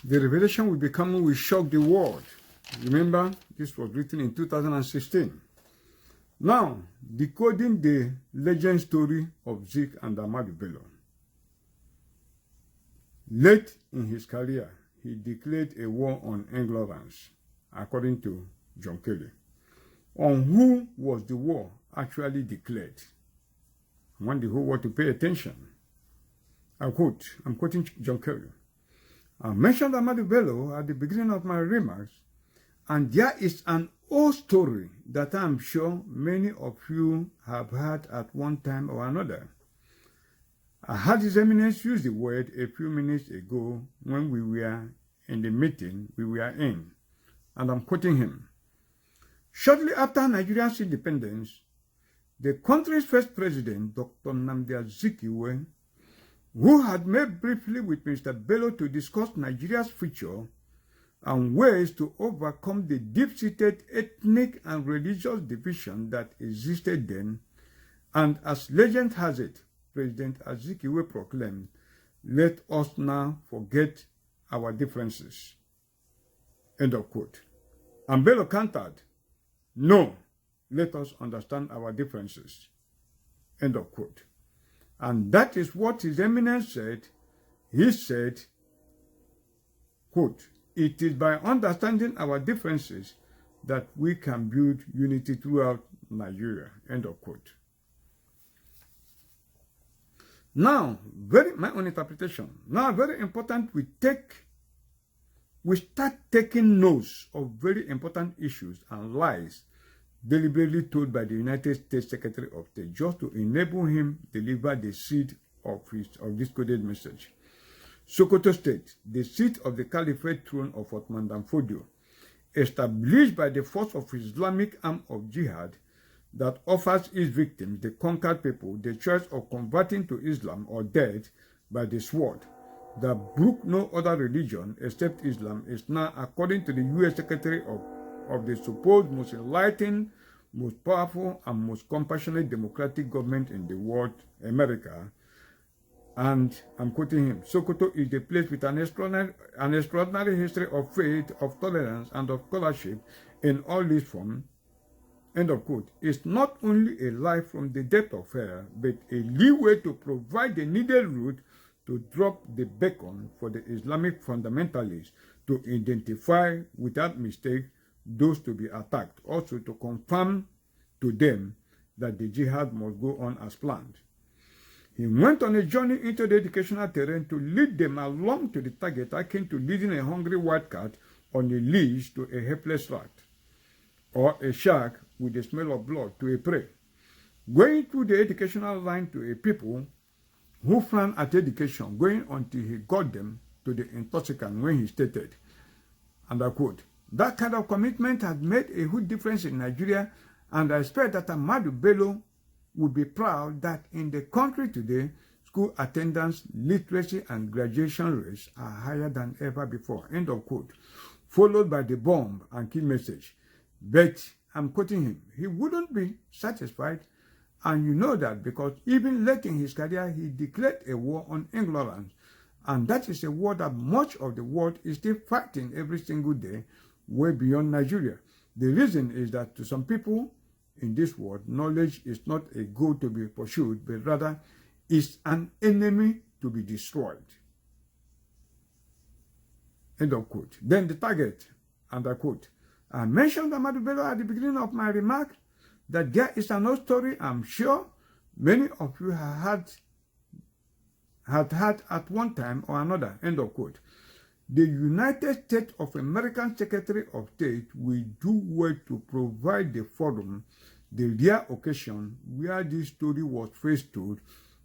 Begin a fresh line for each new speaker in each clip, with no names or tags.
The revelation will be coming will shock the world. Remember, this was written in 2016. Now, decoding the legend story of Zik and Ahmadu Bello. Late in his career, he declared a war on ignorance, according to John Kelly. On who was the war actually declared? I want the whole world to pay attention. I quote, I'm quoting John Kelly. I mentioned Ahmadu Bello at the beginning of my remarks, and there is an old story that I'm sure many of you have heard at one time or another. I heard His Eminence use the word a few minutes ago when we were in the meeting we were in, and I'm quoting him. Shortly after Nigeria's independence, the country's first president, Dr. Nnamdi Azikiwe, who had met briefly with Mr. Bello to discuss Nigeria's future and ways to overcome the deep-seated ethnic and religious division that existed then, and as legend has it, President Azikiwe proclaimed, "Let us now forget our differences." End of quote. And Bello countered, "No, let us understand our differences." End of quote. And that is what His Eminence said. He said, quote, "It is by understanding our differences that we can build unity throughout Nigeria." End of quote. Now, my own interpretation. Now, very important, we start taking notes of very important issues and lies deliberately told by the United States Secretary of State just to enable him deliver the seed of this coded message. Sokoto State, the seat of the Caliphate throne of Othman Dan Fodio, established by the force of Islamic arm of jihad that offers its victims, the conquered people, the choice of converting to Islam or death by the sword, that brook no other religion except Islam, is now, according to the U.S. Secretary of the supposed most enlightened, most powerful, and most compassionate democratic government in the world, America. And I'm quoting him, Sokoto is a place with an extraordinary history of faith, of tolerance, and of scholarship in all its forms. End of quote. It's not only a life from the depth of hell, but a leeway to provide the needed route to drop the beacon for the Islamic fundamentalists to identify without mistake those to be attacked, also to confirm to them that the jihad must go on as planned. He went on a journey into the educational terrain to lead them along to the target, akin to leading a hungry white cat on a leash to a helpless rat, or a shark with the smell of blood to a prey. Going through the educational line to a people who frown at education, going until he got them to the intoxicant when he stated, and I quote, "That kind of commitment has made a huge difference in Nigeria, and I expect that Ahmadu Bello will be proud that in the country today, school attendance, literacy, and graduation rates are higher than ever before." End of quote. Followed by the bomb and key message. But I'm quoting him, he wouldn't be satisfied, and you know that because even late in his career, he declared a war on ignorance, and that is a war that much of the world is still fighting every single day, way beyond Nigeria. The reason is that to some people in this world, knowledge is not a goal to be pursued, but rather is an enemy to be destroyed. End of quote. Then the target, and I quote, "I mentioned Ahmadu Bello at the beginning of my remark that there is an old story I'm sure many of you had heard at one time or another." End of quote. The United States of American Secretary of State will do well to provide the forum, the rare occasion where this story was first told,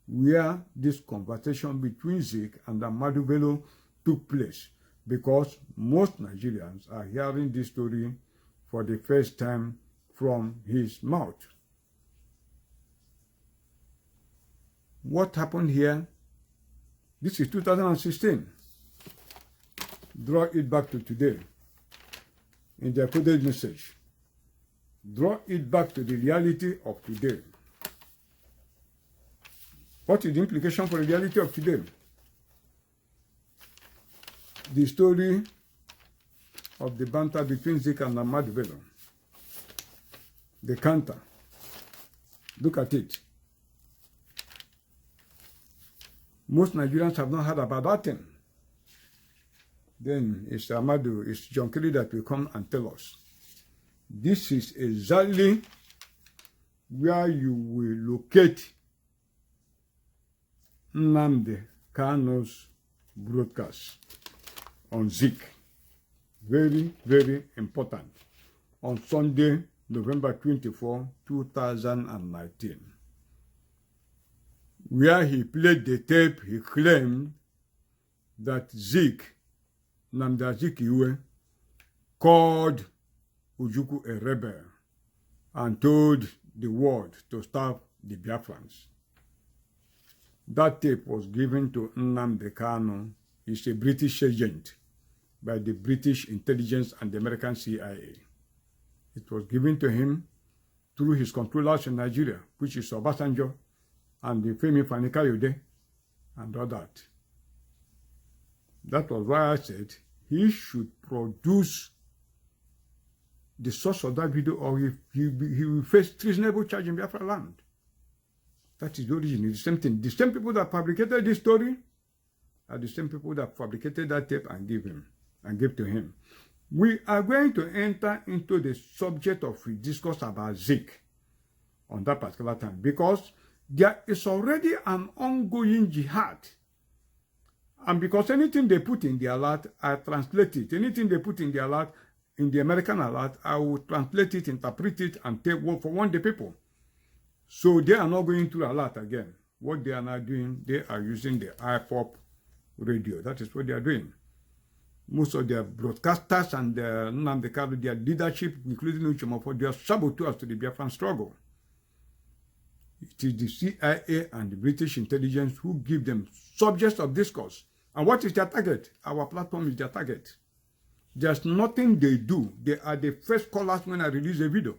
where this conversation between Zik and Ahmadu Bello took place, because most Nigerians are hearing this story for the first time from his mouth. What happened here? This is 2016. Draw it back to today in the coded message. Draw it back to the reality of today. What is the implication for the reality of today? the story of the banter between Zik and Ahmadu Bello. The counter. Look at it. Most Nigerians have not heard about that thing. Then it's Ahmadu, it's John Kerry that will come and tell us. This is exactly where you will locate Nnamdi Kanu's broadcast on Zik. Very, very important. On Sunday, November 24, 2019. Where he played the tape, he claimed that Zik, Nnamdi Azikiwe, called Ojukwu a rebel and told the world to stop the Biafrans. That tape was given to Nnamdi Kanu. He's a British agent by the British intelligence and the American CIA. It was given to him through his controllers in Nigeria, which is Obasanjo and the Femi Fani-Kayode and all that. That was why I said he should produce the source of that video, or he will face treasonable charge in Biafra land. That is the origin. It's the same thing. The same people that fabricated this story are the same people that fabricated that tape and gave to him. We are going to enter into the subject of discourse about Zik on that particular time, because there is already an ongoing jihad. And because anything they put in the alert, I translate it. Anything they put in the alert, in the American alert, I will translate it, interpret it, and take word for one the people. So they are not going through alert again. What they are now doing, they are using the iPop radio. That is what they are doing. Most of their broadcasters and Nnamdi Kanu, their leadership, including Uchomofo, they are saboteurs to the Biafran struggle. It is the CIA and the British intelligence who give them subjects of discourse. And what is their target? Our platform is their target. There's nothing they do. They are the first callers when I release a video.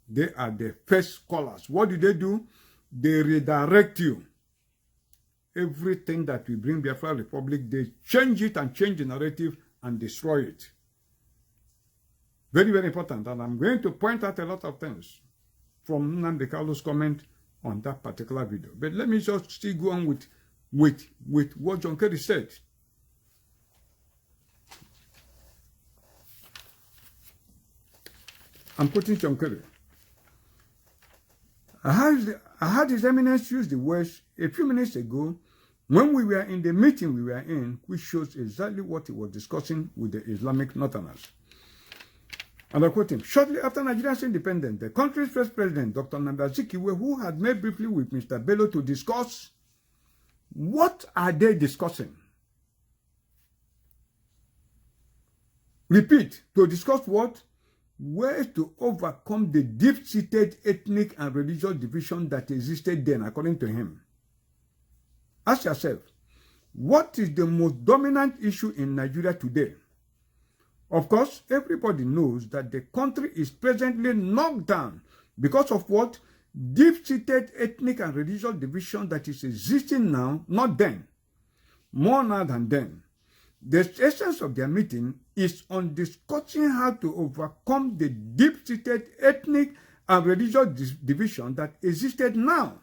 They are the first callers. What do? They redirect you. Everything that we bring Biafra Republic, they change it and change the narrative and destroy it. Very, very important. And I'm going to point out a lot of things from Nnamdi Kanu's comment on that particular video. But let me just still go on with what John Kerry said. I'm quoting John Kerry. I had His Eminence use the words a few minutes ago when we were in the meeting we were in, which shows exactly what he was discussing with the Islamic Northerners. And I quote him, shortly after Nigeria's independence, the country's first president, Dr. Nnamdi Azikiwe, who had met briefly with Mr. Bello to discuss, what are they discussing? Repeat, to discuss what? Ways to overcome the deep-seated ethnic and religious division that existed then, according to him. Ask yourself, what is the most dominant issue in Nigeria today? Of course, everybody knows that the country is presently knocked down because of what? Deep-seated ethnic and religious division that is existing now, not then. More now than then. The essence of their meeting is on discussing how to overcome the deep-seated ethnic and religious division that existed now.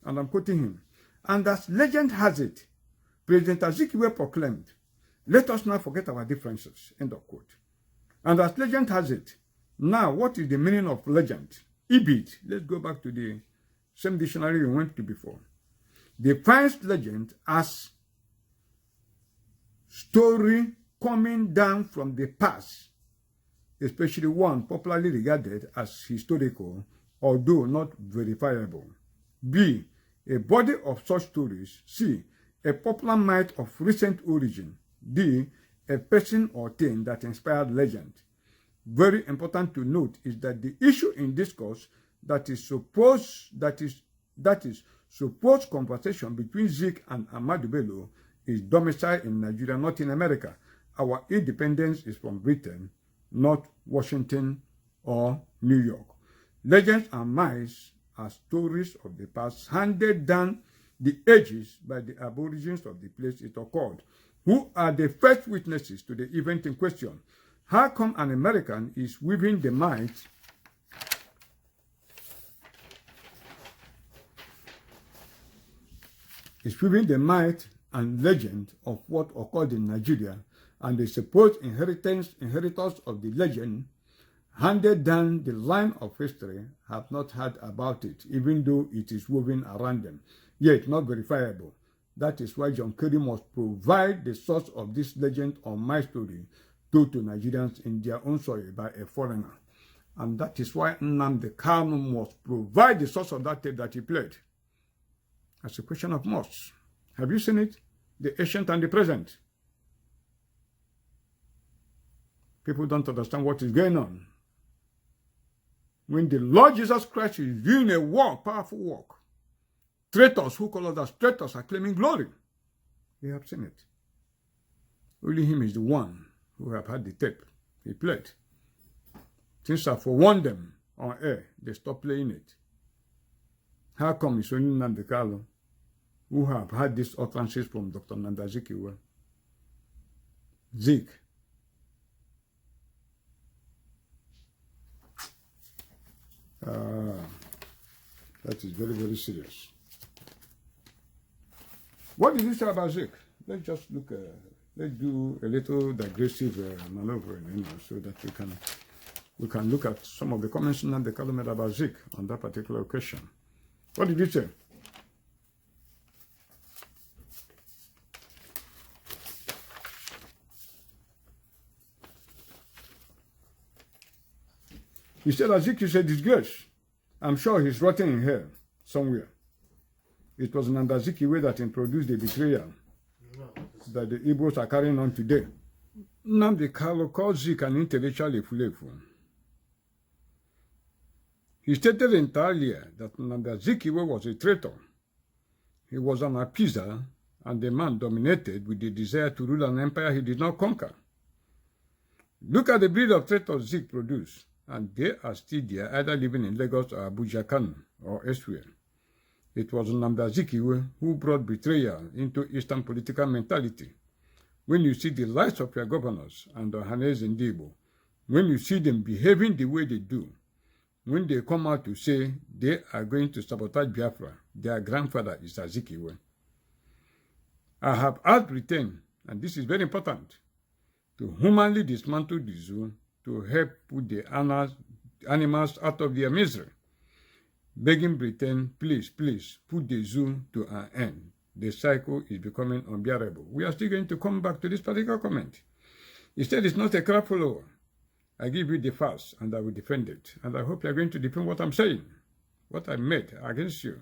And I'm quoting him. And as legend has it, President Azikiwe proclaimed, let us not forget our differences, end of quote. And as legend has it, now what is the meaning of legend? Ibid, let's go back to the same dictionary we went to before. Defines legend as story coming down from the past, especially one popularly regarded as historical, although not verifiable. B, a body of such stories. C, a popular myth of recent origin. D, a person or thing that inspired legend. Very important to note is that the issue in discourse that is supposed conversation between Zik and Ahmadu Bello is domiciled in Nigeria, not in America. Our independence is from Britain, not Washington or New York. Legends and myths are stories of the past handed down the ages by the aborigines of the place it occurred. who are the first witnesses to the event in question. How come an American is weaving the might and legend of what occurred in Nigeria, and the supposed inheritors of the legend handed down the line of history have not heard about it, even though it is woven around them, yet not verifiable. That is why John Kerry must provide the source of this legend or my story told to Nigerians in their own soil by a foreigner. And that is why Nnamdi Kanu must provide the source of that tape that he played. That's a question of must. Have you seen it? The ancient and the present. People don't understand what is going on. When the Lord Jesus Christ is doing a work, powerful work, traitors who call us traitors are claiming glory. We have seen it. Only him is the one who have had the tape he played. Since I forewarned them on air, they stopped playing it. How come it's only Nnamdi Kanu who have had these utterances from Dr. Nnamdi Azikiwe? Zik. That is very, very serious. What did you say about Zik? Let's just look, let's do a little digressive maneuvering, so that we can look at some of the comments Nnamdi Kanu made about Zik on that particular occasion. What did you say? He said Zik is a disgrace. I'm sure he's rotting in hell somewhere. It was Nnamdi Azikiwe that introduced the betrayal that the Igbos are carrying on today. Nnamdi Kanu called Zik an intellectual efulefu. He stated entirely that Nnamdi Azikiwe was a traitor. He was an appeaser and a man dominated with the desire to rule an empire he did not conquer. Look at the breed of traitors Zik produced, and they are still there, either living in Lagos or Abuja, Kano, or elsewhere. It was Nnamdi Azikiwe who brought betrayal into Eastern political mentality. When you see the lives of your governors and Ohaneze Ndigbo, when you see them behaving the way they do, when they come out to say they are going to sabotage Biafra, their grandfather is Azikiwe. I have asked Britain, and this is very important, to humanly dismantle the zoo to help put the animals out of their misery. Begging Britain, please, please, put the zoo to an end. The cycle is becoming unbearable. We are still going to come back to this particular comment. He said it's not a crap follower. I give you the facts and I will defend it. And I hope you are going to defend what I'm saying, what I made against you.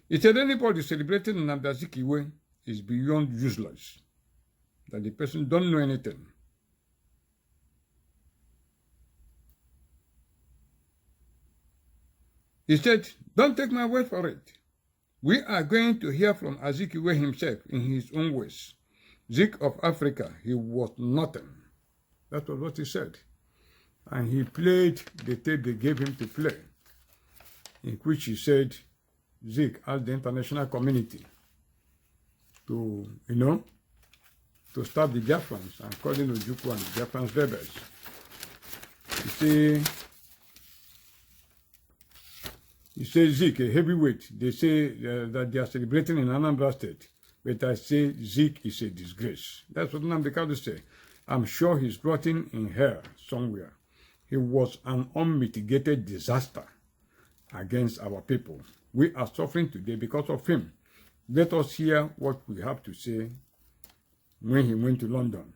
He said anybody celebrating Nnamdi Azikiwe is beyond useless, that the person don't know anything. He said, don't take my word for it. We are going to hear from Azikiwe himself in his own words. Zik of Africa, he was nothing. That was what he said. And he played the tape they gave him to play, in which he said, Zik asked the international community to, to stop the Biafrans and calling Ojukwu and the Biafrans rebels. You say Zik, a heavyweight. They say that they are celebrating in Anambra State. But I say Zik is a disgrace. That's what Nnamdi Kanu said. I'm sure he's rotting in hell somewhere. He was an unmitigated disaster against our people. We are suffering today because of him. Let us hear what we have to say when he went to London.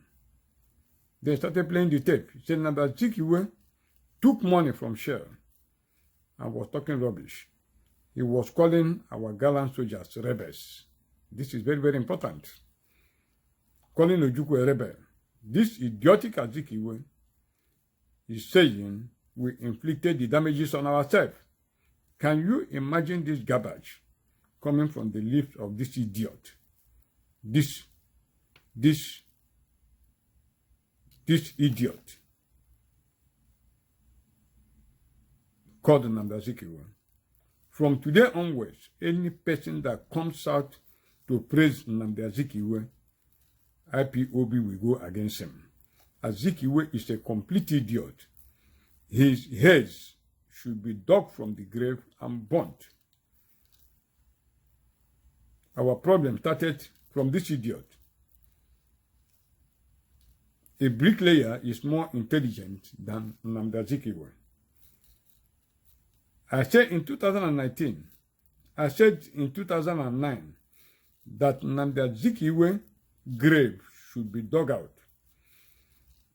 They started playing the tape. He said Nnamdi Azikiwe took money from Shell and was talking rubbish. He was calling our gallant soldiers rebels. This is very, very important. Calling Ojukwu a rebel. This idiotic Azikiwe is saying we inflicted the damages on ourselves. Can you imagine this garbage coming from the lips of this idiot? This idiot called Nnamdi Azikiwe. From today onwards, any person that comes out to praise Nnamdi Azikiwe IPOB will go against him. Azikiwe is a complete idiot. His heads should be dug from the grave and burnt. Our problem started from this idiot. A bricklayer is more intelligent than Nnamdi Azikiwe. I said in 2019, I said in 2009 that Nnamdi Azikiwe grave should be dug out,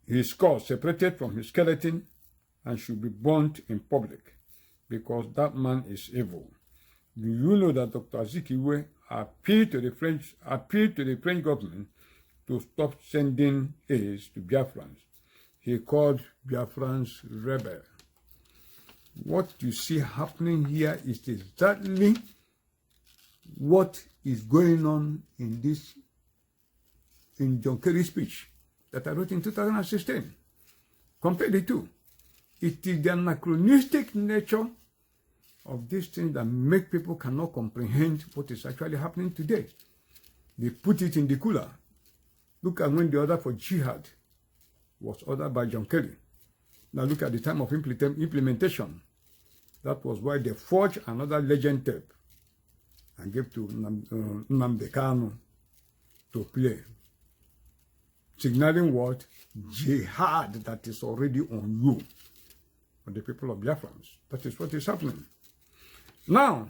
his skull separated from his skeleton, and should be burnt in public, because that man is evil. Do you know that Dr. Azikiwe appealed to the French government to stop sending aids to Biafrans? He called Biafrans rebel. What you see happening here is exactly what is going on in John Kerry's speech that I wrote in 2016. Compare the two. It is the anachronistic nature of these things that make people cannot comprehend what is actually happening today. They put it in the cooler. Look at when the order for jihad was ordered by John Kerry. Now look at the time of implementation. That was why they forged another legend tape and gave to Nnamdi Kanu to play, signaling what? Jihad that is already on you, for the people of Biafrans. That is what is happening. Now,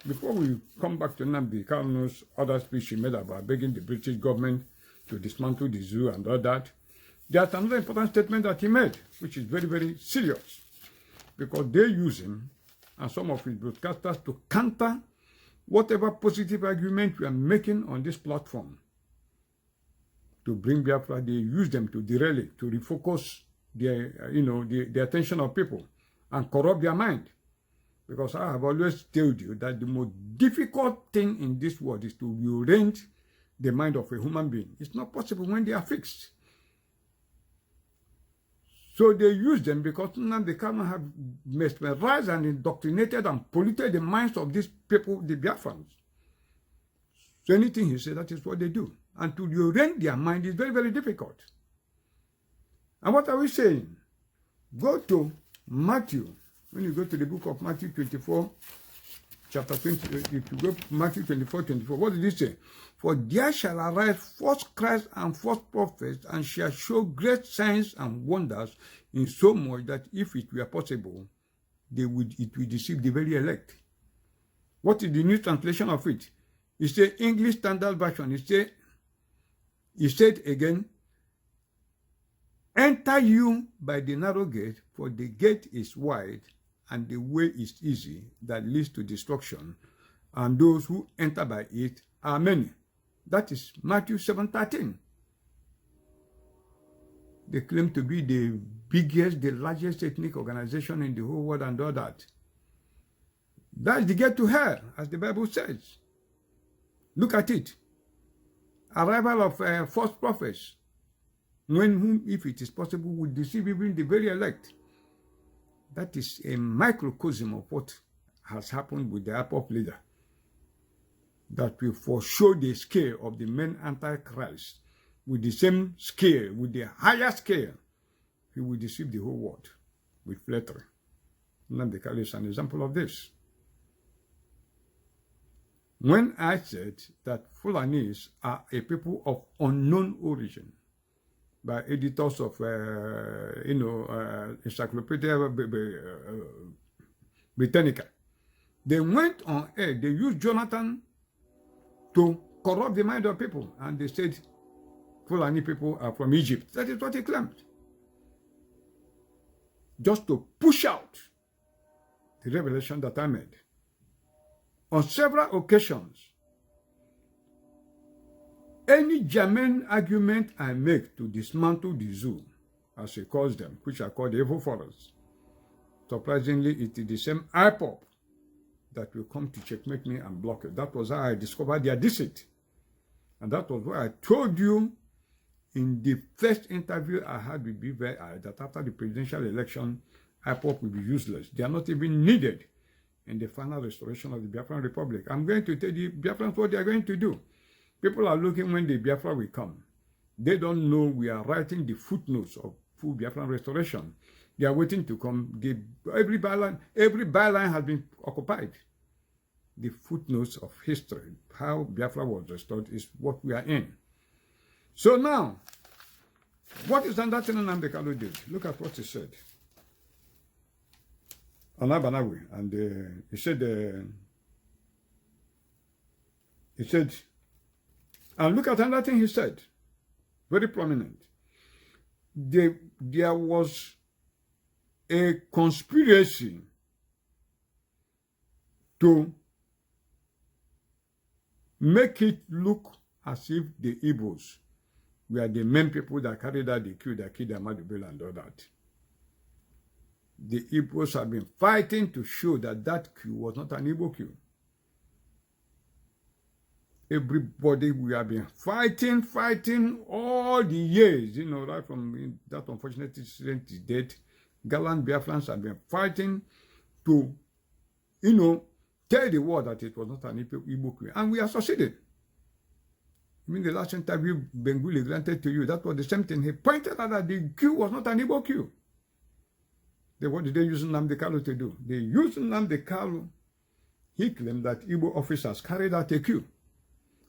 before we come back to Nnamdi Kanu's other speech he made about begging the British government to dismantle the zoo and all that, there's another important statement that he made, which is very, very serious, because they use him and some of his broadcasters to counter whatever positive argument we are making on this platform. To bring Biafra, they use them to derail it, to refocus their, the attention of people and corrupt their mind. Because I have always told you that the most difficult thing in this world is to reorient the mind of a human being. It's not possible when they are fixed. So they use them because now they cannot have mesmerized and indoctrinated and polluted the minds of these people, the Biafrans. So anything he says, that is what they do. And to reorient their mind is very, very difficult. And what are we saying? Go to Matthew. When you go to the book of Matthew 24, chapter 20, if you go to Matthew 24, 24, what did he say? For there shall arise false Christs and false prophets, and shall show great signs and wonders, in so much that if it were possible, it will deceive the very elect. What is the new translation of it? It's the English Standard Version. He said again, enter you by the narrow gate, for the gate is wide, and the way is easy that leads to destruction, and those who enter by it are many. That is Matthew 7:13. They claim to be the biggest, the largest ethnic organization in the whole world and all that. That's the gate to hell, as the Bible says. Look at it. Arrival of false prophets, whom, if it is possible, would deceive even the very elect. That is a microcosm of what has happened with the IPOB leader. That will foreshow the scale of the main Antichrist with the same scale, with the higher scale. He will deceive the whole world with flattery. Nnamdi Kanu is an example of this. When I said that Fulanis are a people of unknown origin, by editors of, Encyclopedia Britannica, they went on air, they used Jonathan to corrupt the mind of people, and they said Fulani people are from Egypt. That is what he claimed. Just to push out the revelation that I made. On several occasions, any germane argument I make to dismantle the zoo, as he calls them, which are called evil forests, surprisingly, it is the same IPOB that will come to checkmate me and block it. That was how I discovered their deceit. And that was why I told you in the first interview I had with BVI that after the presidential election, IPOB will be useless. They are not even needed in the final restoration of the Biafran Republic. I'm going to tell the Biafrans what they are going to do. People are looking when the Biafra will come. They don't know we are writing the footnotes of full Biafran restoration. They are waiting to come. Every byline has been occupied. The footnotes of history, how Biafra was restored, is what we are in. So now, what is that thing Nnamdi Kanu did? Look at what he said on Abanawi, and he said, and look at another thing he said, very prominent. There was a conspiracy to make it look as if the Igbos were the main people that carried out the coup that killed Ahmadu Bello and all that. The Igbos have been fighting to show that that coup was not an Igbo coup. Everybody, we have been fighting all the years, you know, right from that unfortunate incident to date. Gallant Biafrans have been fighting to, you know, tell the world that it was not an Igbo coup. And we are succeeded. I mean, the last interview Benguli granted to you, that was the same thing. He pointed out that the coup was not an Igbo coup. Then what did they use Nnamdi Kanu to do? They used Nnamdi Kanu. He claimed that Igbo officers carried out a coup.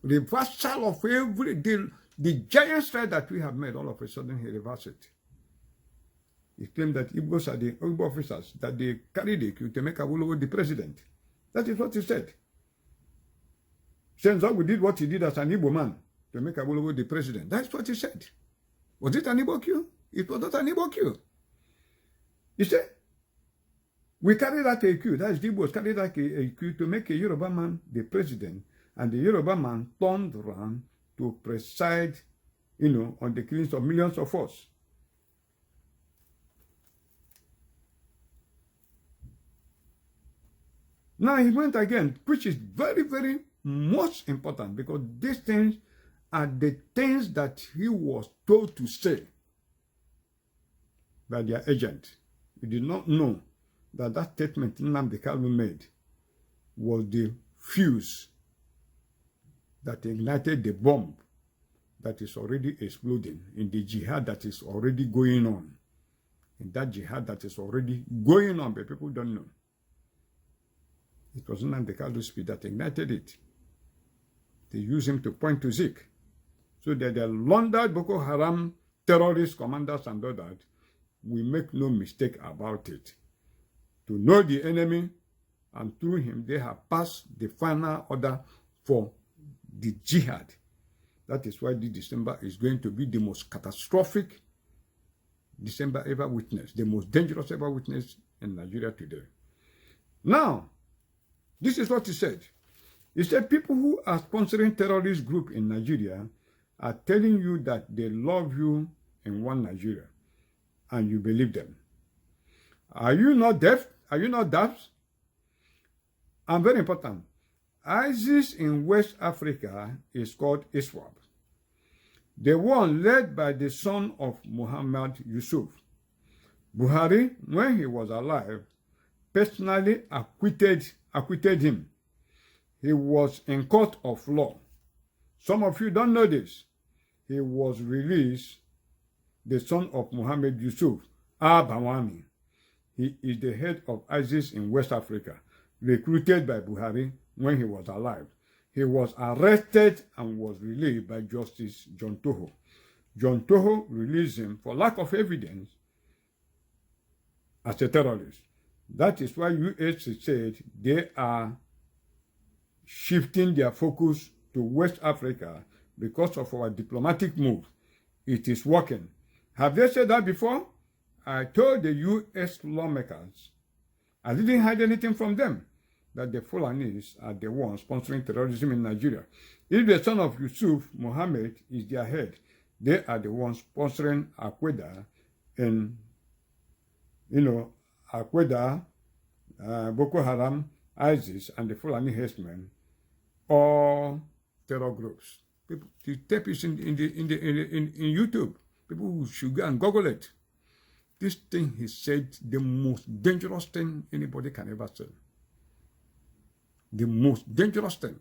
The reversal of the giant stride that we have made, all of a sudden he reversed it. He claimed that Igbos are the Igbo officers, that they carried the coup to make Awolowo the president. That is what he said. Senzogu did what he did as an Igbo man to make Awolowo the president. That's what he said. Was it an Igbo coup? It was not an Igbo coup. He said, we carried out a coup. That is, the Igbos carried out a coup to make a Yoruba man the president. And the Yoruba man turned around to preside, you know, on the killings of millions of us. Now he went again, which is very, very most important, because these things are the things that he was told to say by their agent. He did not know that that statement Nnamdi Kanu made was the fuse that ignited the bomb that is already exploding in the jihad that is already going on. In that jihad that is already going on, but people don't know. It was Nnamdi Kanu's speech that ignited it. They used him to point to Zik. So that the laundered Boko Haram terrorist commanders and all that, we make no mistake about it. To know the enemy, and through him, they have passed the final order for the jihad. That is why this December is going to be the most catastrophic December ever witnessed, the most dangerous ever witnessed in Nigeria today. Now, this is what he said. He said people who are sponsoring terrorist group in Nigeria are telling you that they love you in one Nigeria, and you believe them. Are you not deaf? Are you not deaf? And very important, ISIS in West Africa is called ISWAP. The one led by the son of Muhammad Yusuf. Buhari, when he was alive, personally acquitted him. He was in court of law. Some of you don't know this. He was released, the son of Muhammad Yusuf, al-Bawami. He is the head of ISIS in West Africa, recruited by Buhari when he was alive. He was arrested and was released by Justice John Toho. John Toho released him for lack of evidence as a terrorist. That is why US said they are shifting their focus to West Africa because of our diplomatic move. It is working. Have they said that before? I told the US lawmakers, I didn't hide anything from them, that the Fulanis are the ones sponsoring terrorism in Nigeria. If the son of Yusuf Mohammed is their head, they are the ones sponsoring Al-Qaeda and, Al-Qaeda, Boko Haram, ISIS, and the Fulani herdsmen, all terror groups. People, the tape is in YouTube. People should go and Google it. This thing he said, the most dangerous thing anybody can ever say. The most dangerous thing.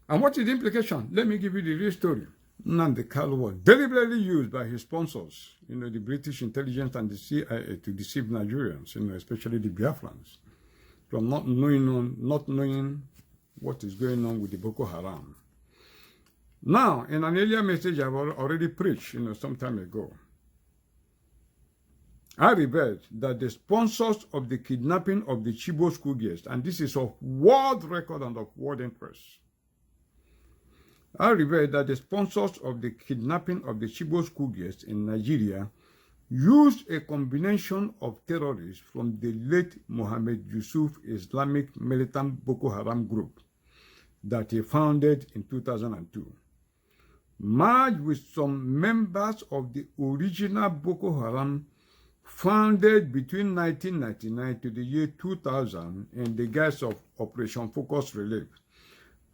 And what is the implication? Let me give you the real story. Nnamdi Kanu was deliberately used by his sponsors, the British intelligence and the CIA, to deceive Nigerians, especially the Biafrans, from not knowing what is going on with the Boko Haram. Now, in an earlier message I've already preached, some time ago, I revealed that the sponsors of the kidnapping of the Chibok schoolgirls, and this is of world record and of world interest, I revealed that the sponsors of the kidnapping of the Chibok schoolgirls in Nigeria used a combination of terrorists from the late Mohammed Yusuf Islamic militant Boko Haram group that he founded in 2002, merged with some members of the original Boko Haram founded between 1999 to the year 2000 in the guise of Operation Focus Relief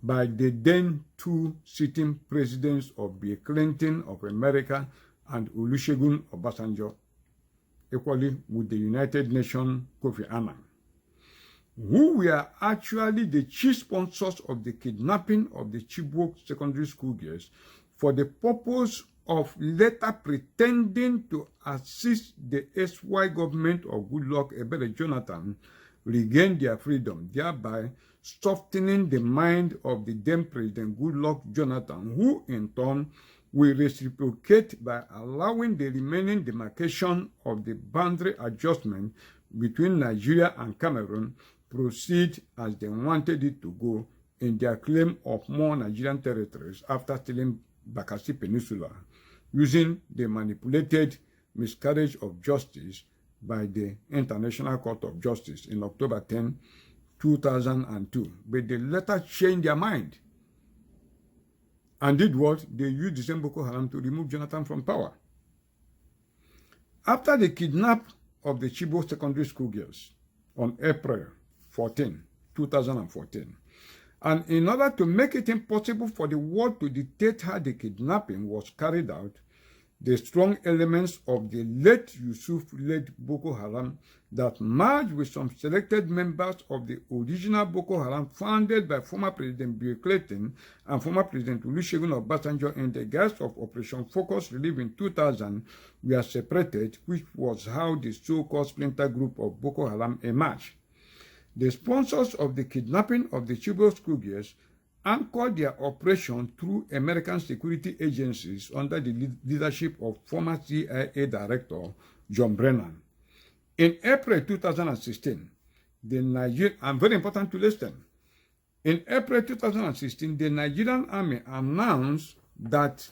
by the then two sitting presidents of Bill Clinton of America and Olusegun Obasanjo, equally with the United Nations Kofi Annan, who were actually the chief sponsors of the kidnapping of the Chibok secondary school girls for the purpose of later pretending to assist the SY government of Goodluck Ebele Jonathan regain their freedom, thereby softening the mind of the then President Goodluck Jonathan, who in turn will reciprocate by allowing the remaining demarcation of the boundary adjustment between Nigeria and Cameroon proceed as they wanted it to go in their claim of more Nigerian territories after stealing Bakassi Peninsula, using the manipulated miscarriage of justice by the International Court of Justice in October 10, 2002. But they later changed their mind and did what? They used the same Boko Haram to remove Jonathan from power. After the kidnap of the Chibok secondary school girls on April 14, 2014, and in order to make it impossible for the world to dictate how the kidnapping was carried out, the strong elements of the late Yusuf-led Boko Haram that merged with some selected members of the original Boko Haram founded by former President Bill Clinton and former President Olusegun Obasanjo in the guise of Operation Focus Relief in 2000 were separated, which was how the so-called splinter group of Boko Haram emerged. The sponsors of the kidnapping of the Chibok schoolgirls anchored their operation through American security agencies under the leadership of former CIA Director John Brennan. In April 2016, and very important to listen, in April 2016, the Nigerian Army announced that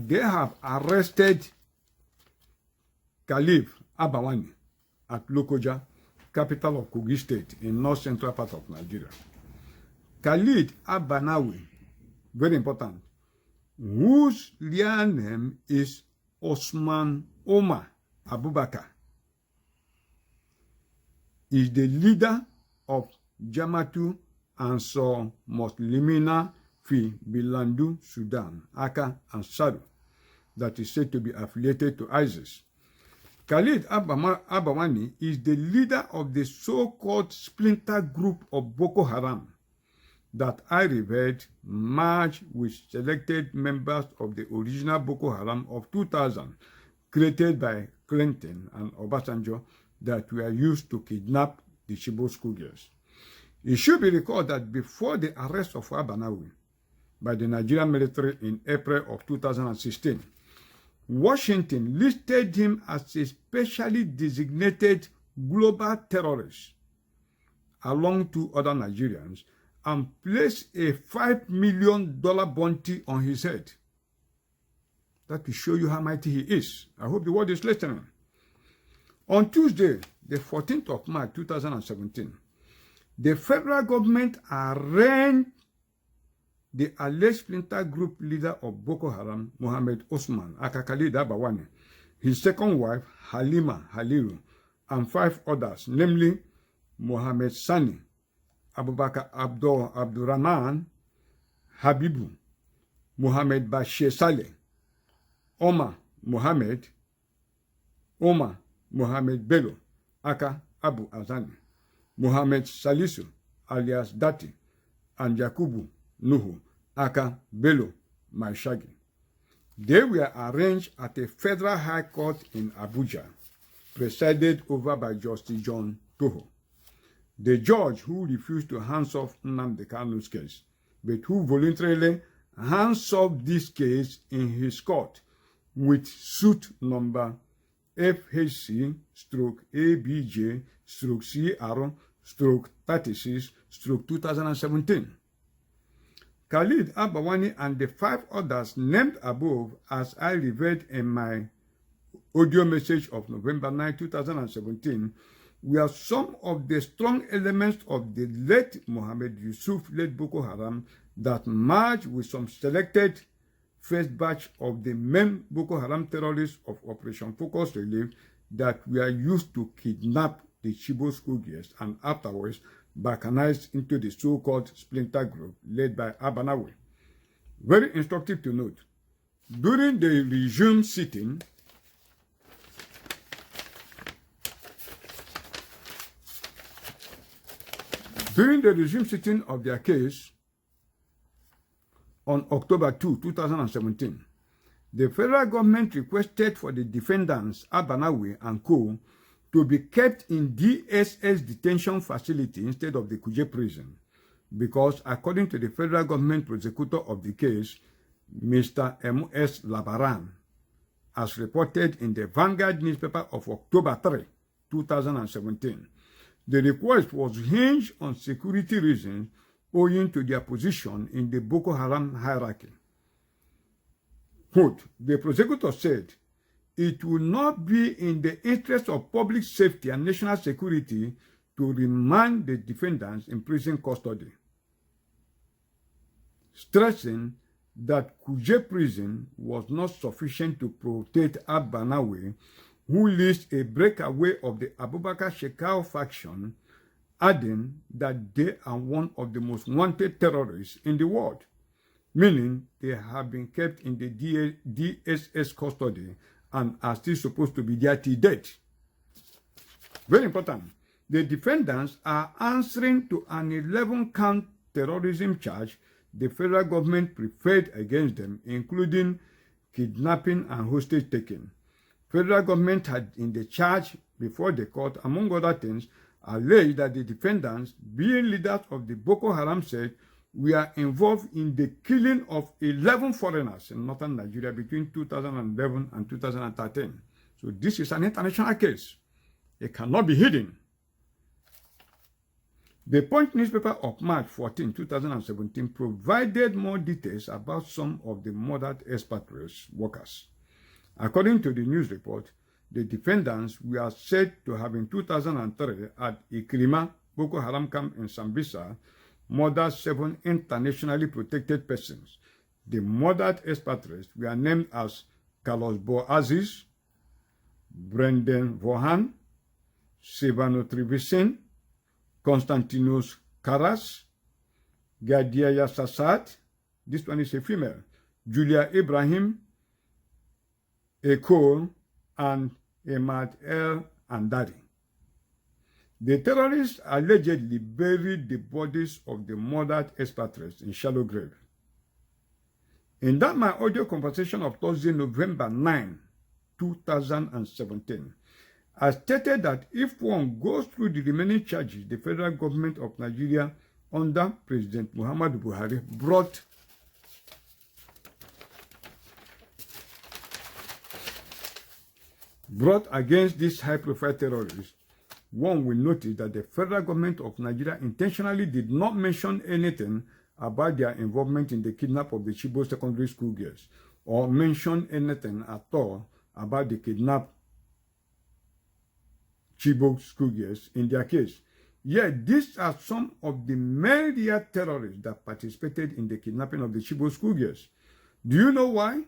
they have arrested Khalid Abawani at Lokoja, capital of Kogi State, in north-central part of Nigeria. Khalid Abanawi, very important, whose real name is Osman Omar Abubakar, is the leader of Jamatu Ansar Muslimina fi Bilandu, Sudan, Aka and Sadu, that is said to be affiliated to ISIS. Khalid Abawani is the leader of the so-called splinter group of Boko Haram that I revealed merged with selected members of the original Boko Haram of 2000, created by Clinton and Obasanjo, that were used to kidnap the Chibok schoolgirls. It should be recalled that before the arrest of Abanawi by the Nigerian military in April of 2016, Washington listed him as a specially designated global terrorist along two other Nigerians and placed a $5 million bounty on his head. That will show you how mighty he is. I hope the world is listening. On Tuesday, the 14th of March 2017, the federal government arraigned the alleged splinter group leader of Boko Haram, Mohammed Osman Khalid Abawani, his second wife, Halima Haliru, and 5 others, namely Mohammed Sani, Abubakar Abdurrahman Habibu, Mohammed Bashir Saleh, Omar Mohammed Bello, Aka Abu Azani, Mohammed Salisu alias Dati, and Yakubu Nuhu Aka Bello Maishagi. They were arraigned at a federal high court in Abuja, presided over by Justice John Toho, the judge who refused to hands off Nnamdi Kanu's case, but who voluntarily hands off this case in his court with suit number FHC-ABJ-CR-36-2017. Khalid Abawani and the 5 others named above, as I revealed in my audio message of November 9, 2017, were some of the strong elements of the late Mohammed Yusuf led Boko Haram that merged with some selected first batch of the main Boko Haram terrorists of Operation Focus Relief that were used to kidnap the Chibok schoolgirls and afterwards balkanized into the so-called splinter group led by Abanawe. Very instructive to note, during the resumed sitting, of their case on October 2, 2017, the federal government requested for the defendants, Abanawe and co., to be kept in DSS detention facility instead of the Kuje prison, because according to the federal government prosecutor of the case, Mr. M.S. Labaran, as reported in the Vanguard newspaper of October 3, 2017, the request was hinged on security reasons owing to their position in the Boko Haram hierarchy. Quote, the prosecutor said, it will not be in the interest of public safety and national security to remand the defendants in prison custody, stressing that Kuje prison was not sufficient to protect Abanawe, who leads a breakaway of the Abubakar Shekau faction, adding that they are one of the most wanted terrorists in the world, meaning they have been kept in the DSS custody and are still supposed to be there till date. Very important. The defendants are answering to an 11-count terrorism charge the federal government preferred against them, including kidnapping and hostage-taking. Federal government had in the charge before the court, among other things, alleged that the defendants, being leaders of the Boko Haram sect, were involved in the killing of 11 foreigners in northern Nigeria between 2011 and 2013. So this is an international case. It cannot be hidden. The Punch newspaper of March 14, 2017 provided more details about some of the murdered expatriates workers. According to the news report, the defendants were said to have in 2003 at Ikrima, Boko Haram camp in Sambisa, murdered 7 internationally protected persons. The murdered expatriates were named as Carlos Boaziz, Brendan Vohan, Silvano Trivisen, Konstantinos Karas, Gadiaya Sassat, this one is a female, Julia Ibrahim, Eko, and Emad El Andari. The terrorists allegedly buried the bodies of the murdered expatriates in shallow grave. In that my audio conversation of Thursday, November 9, 2017, I stated that if one goes through the remaining charges the federal government of Nigeria under President Muhammadu Buhari brought against these high-profile terrorists, one will notice that the federal government of Nigeria intentionally did not mention anything about their involvement in the kidnap of the Chibok secondary school girls, or mention anything at all about the kidnapped Chibok schoolgirls in their case. Yet these are some of the myriad terrorists that participated in the kidnapping of the Chibok schoolgirls. Do you know why?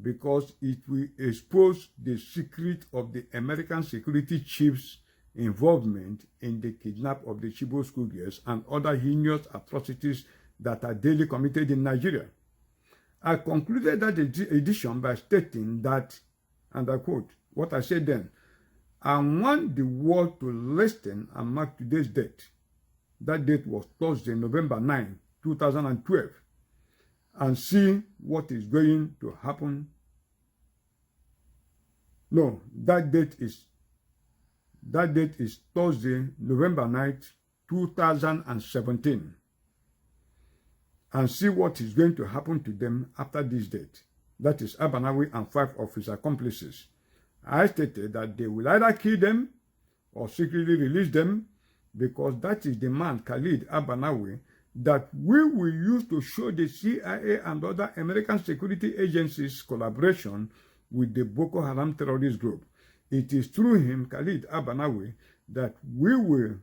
Because it will expose the secret of the American security chief's involvement in the kidnap of the Chibok schoolgirls and other heinous atrocities that are daily committed in Nigeria. I concluded that edition by stating that, and I quote what I said then, I want the world to listen and mark today's date. That date was Thursday, November 9, 2012. And see what is going to happen. No, that date is Thursday, November 9, 2017. And see what is going to happen to them after this date. That is Abanawi and 5 of his accomplices. I stated that they will either kill them or secretly release them, because that is the man, Khalid Abanawi, that we will use to show the CIA and other American security agencies collaboration with the Boko Haram terrorist group. It is through him, Khalid Abanawi, that we will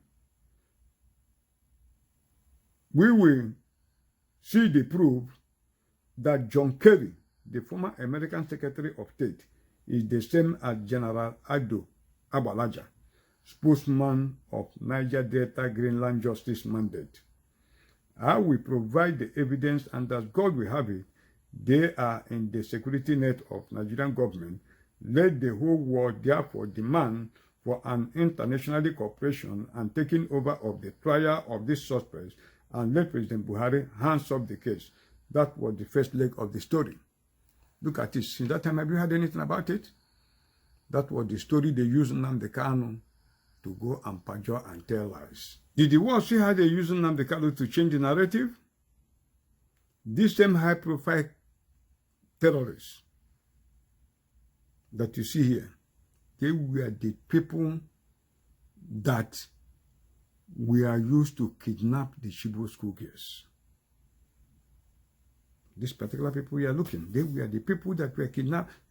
see the proof that John Kerry, the former American Secretary of State, is the same as General Ado Abalaja, spokesman of Niger Delta Greenland Justice Mandate. I will provide the evidence, and as God will have it, they are in the security net of Nigerian government. Let the whole world therefore demand for an international cooperation and taking over of the trial of these suspects, and let President Buhari hands off the case. That was the first leg of the story. Look at it. Since that time, have you heard anything about it? That was the story they used Nnamdi Kanu to go and perjure and tell lies. Did the world see how they used Nnamdi Kanu to change the narrative? These same high-profile terrorists that you see here, they were the people that were used to kidnap the Chibok schoolgirls. These particular people we are looking, they were the people that were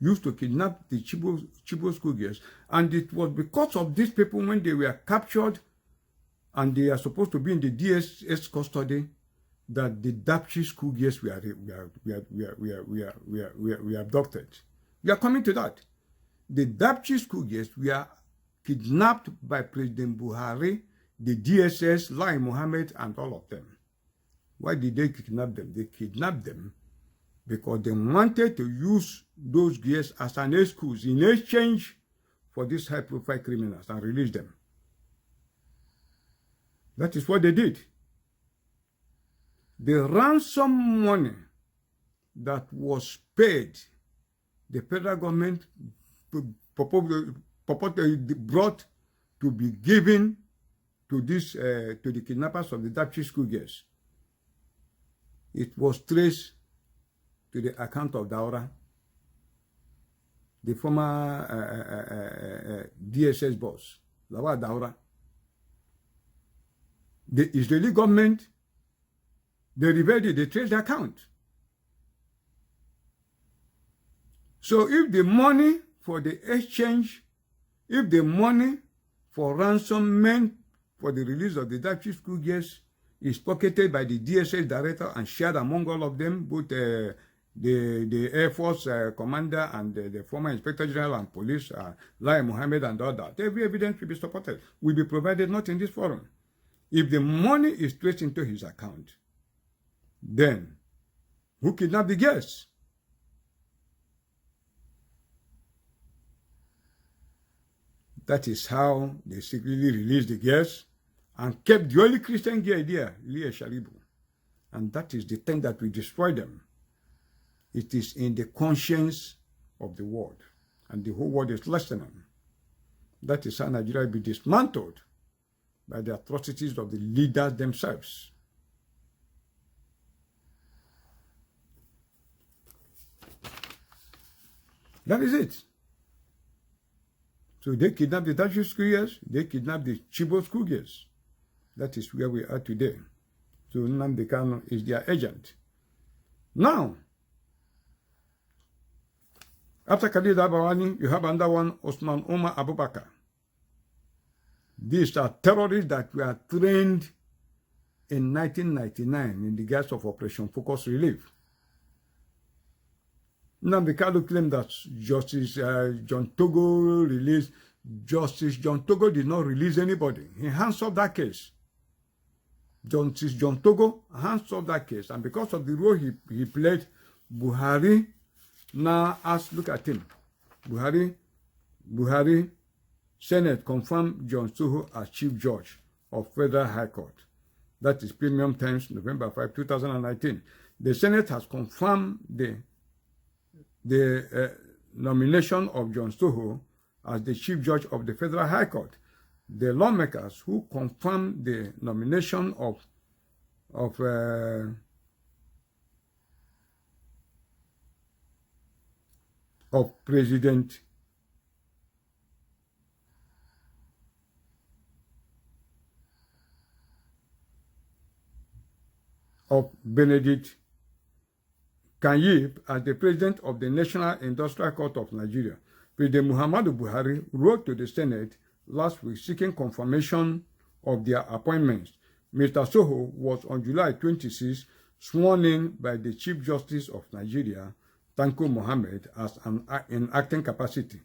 used to kidnap the Chibok schoolgirls. And it was because of these people, when they were captured and they are supposed to be in the DSS custody, that the Dapchi schoolgirls were abducted. We are coming to that. The Dapchi schoolgirls were kidnapped by President Buhari, the DSS, Lai Mohammed, and all of them. Why did they kidnap them? They kidnapped them because they wanted to use those girls as an excuse in exchange for these high-profile criminals and release them. That is what they did. The ransom money that was paid, the federal government brought to be given to the kidnappers of the Dapchi schoolgirls, it was traced to the account of Daura, the former DSS boss, Lawal Daura. The Israeli government, they revealed it, they traced the account. So if the money for the exchange, if the money for ransom meant for the release of the Dapchi schoolgirls is pocketed by the DSS director and shared among all of them, both the Air Force commander and the former Inspector General and Police, Lai Mohammed and all that, every evidence will be supported, will be provided, not in this forum. If the money is traced into his account, then who kidnapped the girls? That is how they secretly released the girls and kept the only Christian girl there, Leah Sharibu. And that is the thing that will destroy them. It is in the conscience of the world, and the whole world is listening. That is how Nigeria will be dismantled by the atrocities of the leaders themselves. That is it. So they kidnapped the Dapchi schoolgirls, they kidnapped the Chibok schoolgirls. That is where we are today. So Nnamdi Kanu is their agent. Now, after Khalid Abawani, you have another one, Osman Omar Abubakar. These are terrorists that were trained in 1999 in the guise of Operation Focus Relief. Nnamdi Kanu claimed that Justice John Togo released. Justice John Togo did not release anybody. He hands off that case. Justice John Togo hands off that case. And because of the role he played, Buhari now asked, look at him. Buhari Senate confirmed John Soho as Chief Judge of Federal High Court. That is Premium Times, November 5, 2019. The Senate has confirmed the nomination of John Soho as the Chief Judge of the Federal High Court. The lawmakers who confirmed the nomination of President Benedict Kanyib as the President of the National Industrial Court of Nigeria. President Muhammadu Buhari wrote to the Senate last week seeking confirmation of their appointments. Mr. Soho was on July 26 sworn in by the Chief Justice of Nigeria, Tanko Mohammed, as in acting capacity.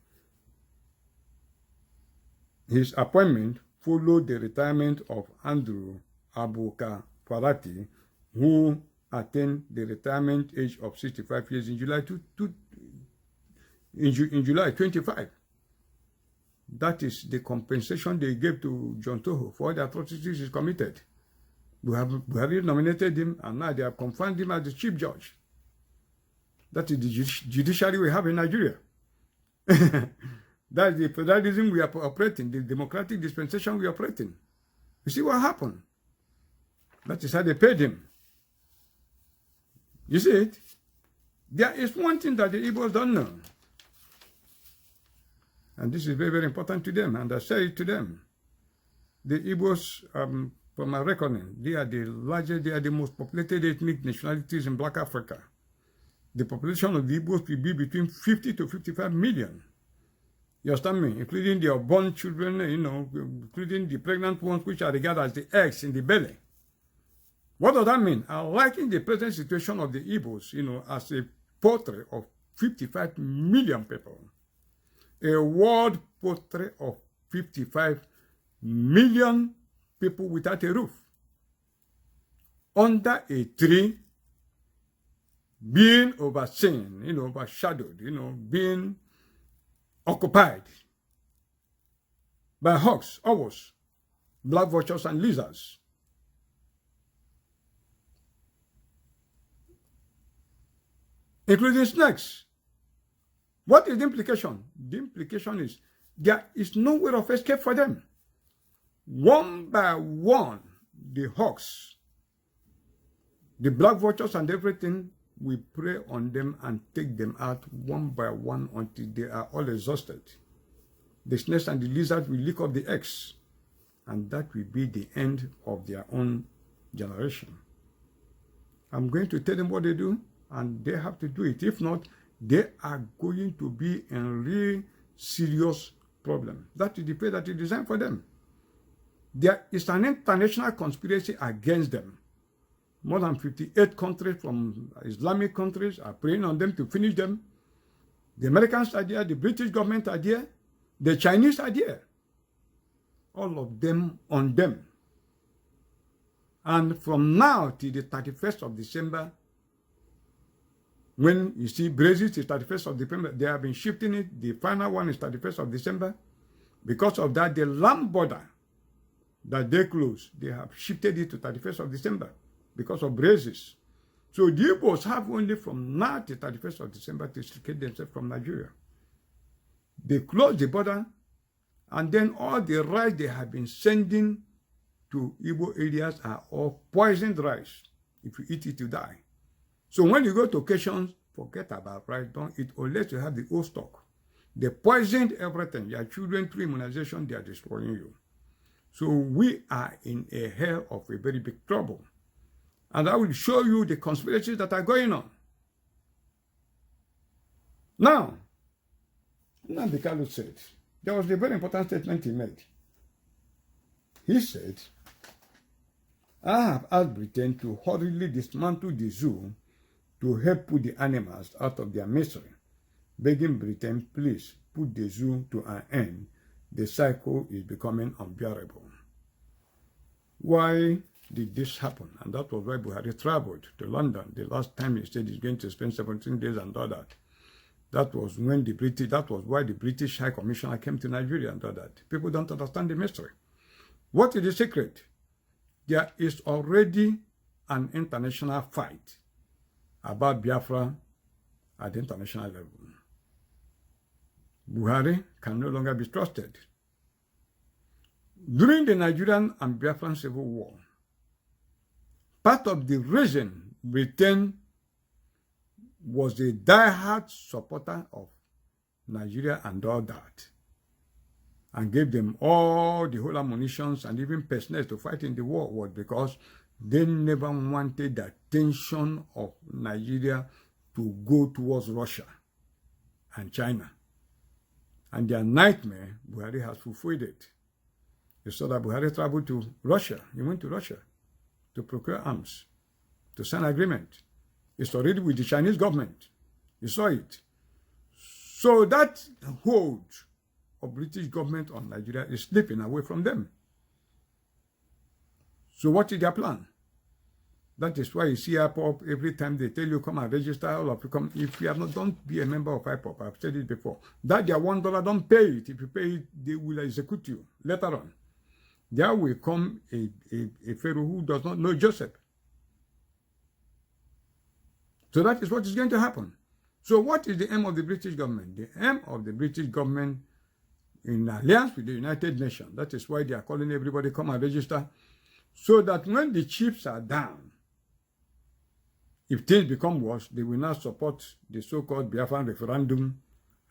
His appointment followed the retirement of Andrew Abuka Farati, who attained the retirement age of 65 years in July 25. That is the compensation they gave to John Soho for the atrocities he committed. We have nominated him, and now they have confirmed him as the Chief Judge. That is the judiciary we have in Nigeria. That is the federalism we are operating, the democratic dispensation we are operating. You see what happened? That is how they paid him. You see it? There is one thing that the Igbos don't know. And this is very, very important to them. And I say it to them. The Igbos, from my reckoning, they are the largest, they are the most populated ethnic nationalities in Black Africa. The population of the Igbos will be between 50 to 55 million. You understand me? Including their born children, including the pregnant ones, which are regarded as the eggs in the belly. What does that mean? I liken the present situation of the Igbos, as a portrait of 55 million people. A world portrait of 55 million people without a roof. Under a tree, being overseen, overshadowed, being occupied by hawks, owls, black vultures, and lizards. Including snakes. What is the implication? The implication is there is no way of escape for them. One by one, the hawks, the black vultures and everything, we prey on them and take them out one by one until they are all exhausted. The snakes and the lizards will lick up the eggs, and that will be the end of their own generation. I'm going to tell them what they do, and they have to do it. If not, they are going to be in real serious problem. That is the fate that is designed for them. There is an international conspiracy against them. More than 58 countries from Islamic countries are preying on them to finish them. The Americans are there, the British government are there, the Chinese are there. All of them on them. And from now till the 31st of December, when you see Brexit is 31st of December, they have been shifting it. The final one is 31st of December. Because of that, the land border that they closed, they have shifted it to 31st of December because of Brexit. So the Igbos have only from now to 31st of December to extricate themselves from Nigeria. They close the border, and then all the rice they have been sending to Igbo areas are all poisoned rice. If you eat it, you die. So when you go to occasions, forget about rice, don't eat unless you have the old stock. They poisoned everything. Your children through immunization, they are destroying you. So we are in a hell of a very big trouble. And I will show you the conspiracies that are going on. Now, Nnamdi Kanu said, there was a very important statement he made. He said, I have asked Britain to hurriedly dismantle the zoo to help put the animals out of their misery, begging Britain, please put the zoo to an end. The cycle is becoming unbearable. Why did this happen? And that was why Buhari traveled to London. The last time he said he's going to spend 17 days and all that. That was when the British, that was why the British High Commissioner came to Nigeria and all that. People don't understand the mystery. What is the secret? There is already an international fight about Biafra at the international level. Buhari can no longer be trusted. During the Nigerian and Biafran Civil War, part of the reason Britain was a die-hard supporter of Nigeria and all that, and gave them all the whole ammunitions and even personnel to fight in the war, was because they never wanted the attention of Nigeria to go towards Russia and China. And their nightmare, Buhari has fulfilled it. You saw that Buhari traveled to Russia. He went to Russia to procure arms, to sign an agreement. It's already with the Chinese government. You saw it. So that hold of British government on Nigeria is slipping away from them. So what is their plan? That is why you see IPOP, every time they tell you come and register, all of you come. If you have not, don't be a member of IPOP. I've said it before. That their $1, don't pay it. If you pay it, they will execute you later on. There will come a Pharaoh who does not know Joseph. So that is what is going to happen. So what is the aim of the British government? The aim of the British government, in alliance with the United Nations, that is why they are calling everybody come and register, so that when the chips are down, if things become worse, they will not support the so-called Biafran referendum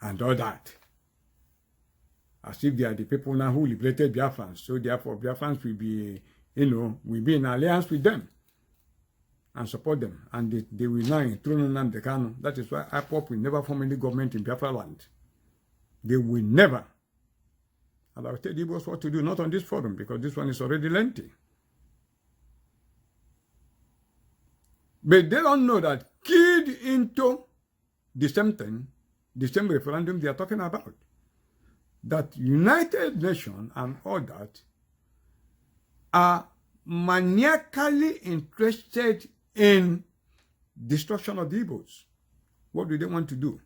and all that. As if they are the people now who liberated Biafrans. So therefore, Biafrans will be, will be in alliance with them and support them. And they will now enthrone Nnamdi Kanu. That is why IPOP will never form any government in Biafra land. They will never. And I will tell the Igbos what to do, not on this forum, because this one is already lengthy. But they don't know that keyed into the same thing, the same referendum they are talking about. That United Nations and all that are maniacally interested in destruction of the Igbos. What do they want to do?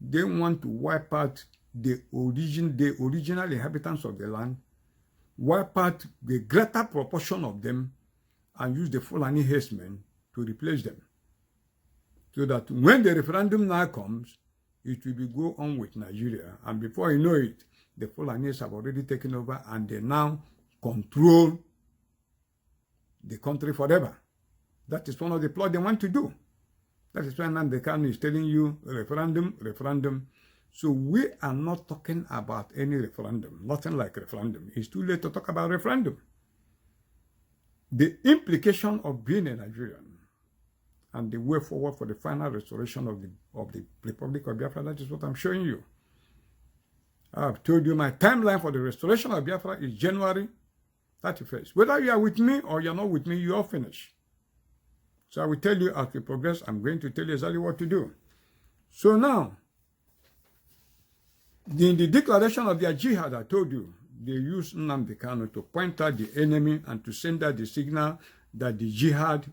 They want to wipe out the original inhabitants of the land, wipe out the greater proportion of them, and use the Fulani herdsmen to replace them. So that when the referendum now comes, it will be go on with Nigeria. And before you know it, the Fulanis have already taken over and they now control the country forever. That is one of the plots they want to do. That is why Nnamdi Kanu is telling you referendum. So we are not talking about any referendum. Nothing like referendum. It's too late to talk about referendum. The implication of being a Nigerian and the way forward for the final restoration of the Republic of Biafra, that is what I'm showing you. I've told you my timeline for the restoration of Biafra is January 31st. Whether you are with me or you're not with me, you are finished. So I will tell you as we progress, I'm going to tell you exactly what to do. So now, in the declaration of their jihad, I told you, they used Nnamdi Kanu to point out the enemy and to send out the signal that the jihad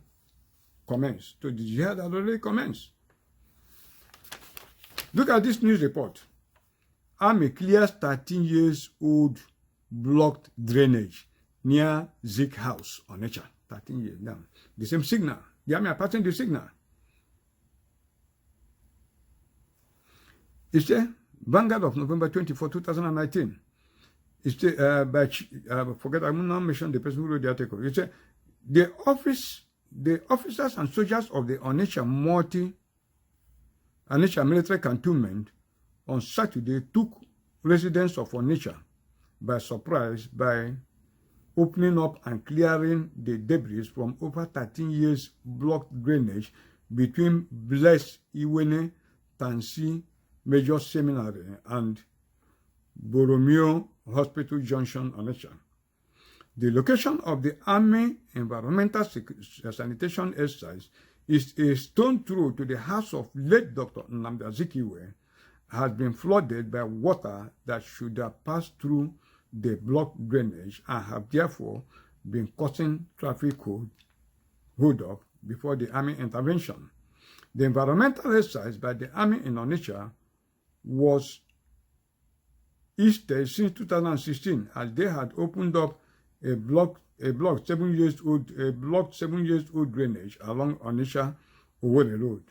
commenced. So the jihad had already commenced. Look at this news report. Army clears 13 years old blocked drainage near Zik House on Nature. 13 years now. The same signal. The army are passing the signal. It's a Vanguard of November 24, 2019. It's forget, I will not mention the person who wrote the article. It's the officers and soldiers of the Onitsha military cantonment on Saturday took residents of Onitsha by surprise by opening up and clearing the debris from over 13 years blocked drainage between Bless Iwene Tansi Major Seminary and Boromeo Hospital Junction, Onitsha. The location of the Army Environmental Sanitation Exercise is a stone throw to the house of late Dr. Nnamdi Azikiwe, has been flooded by water that should have passed through the blocked drainage and have therefore been causing traffic hold up before the army intervention. The environmental exercise by the army in Onitsha was easted since 2016, as they had opened up a blocked 7 years old drainage along Onitsha Owerri Road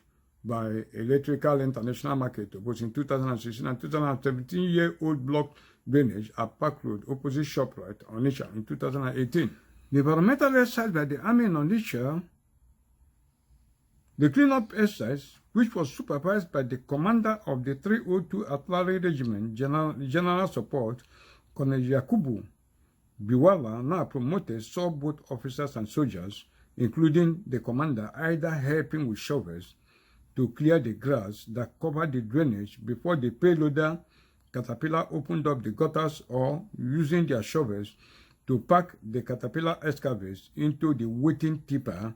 by Electrical International Market, both in 2016 and 2017-year-old block drainage at Park Road opposite ShopRite, Onitsha, in 2018. The environmental exercise by the army in Onitsha, the cleanup exercise, which was supervised by the commander of the 302 Artillery Regiment, General Support, Colonel Yakubu Biwala, now promoted, saw both officers and soldiers, including the commander, either helping with shovels to clear the grass that covered the drainage before the payloader Caterpillar opened up the gutters, or using their shovels to pack the Caterpillar excavators into the waiting tipper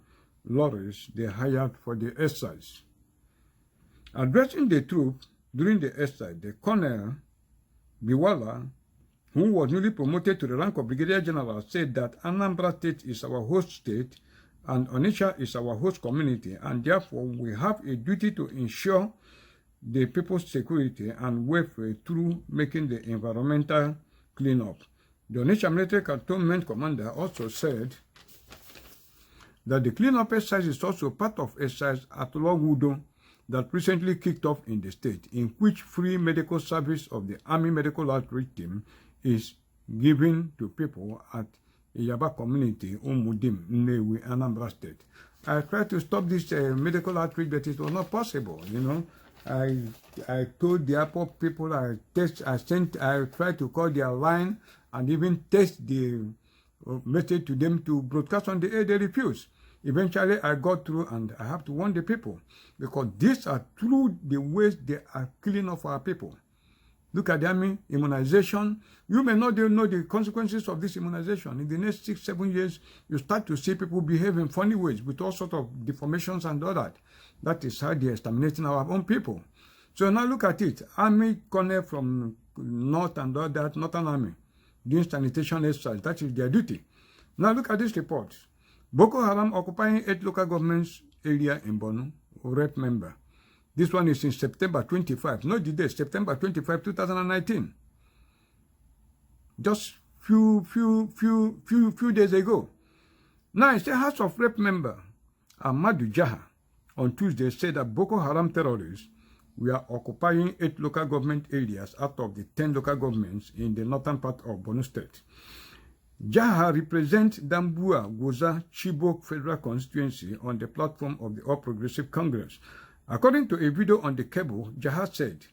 lorries they hired for the exercise. Addressing the troops during the exercise, the Colonel Biwala, who was newly promoted to the rank of Brigadier General, said that Anambra State is our host state and Onitsha is our host community, and therefore we have a duty to ensure the people's security and welfare through making the environmental cleanup. The Onitsha Military Cantonment Commander also said that the cleanup exercise is also part of exercise at Logwudo that recently kicked off in the state, in which free medical service of the Army Medical Outreach Team is given to people at Yaba community, Umudim, Nnewi, Anambra State. I tried to stop this medical outreach, but it was not possible, you know. I told the airport people, I tried to call their line and even test the message to them to broadcast on the air. They refused. Eventually, I got through, and I have to warn the people, because these are through the ways they are killing off our people. Look at the army immunization. You may not know the consequences of this immunization. In the next 6-7 years, you start to see people behave in funny ways with all sorts of deformations and all that. That is how they are exterminating our own people. So now look at it. Army colonel from North and all that, Northern Army, doing sanitation exercise. That is their duty. Now look at this report. Boko Haram occupying 8 local governments area in Borno, rep member. This one is in September 25, not the day, September 25, 2019. Just few days ago. Now, it's a House of Rep member, Ahmadu Jaha, on Tuesday said that Boko Haram terrorists were occupying 8 local government areas out of the 10 local governments in the northern part of Borno State. Jaha represents Dambua Goza Chibok Federal Constituency on the platform of the All Progressive Congress. According to a video on the cable, Jaha said,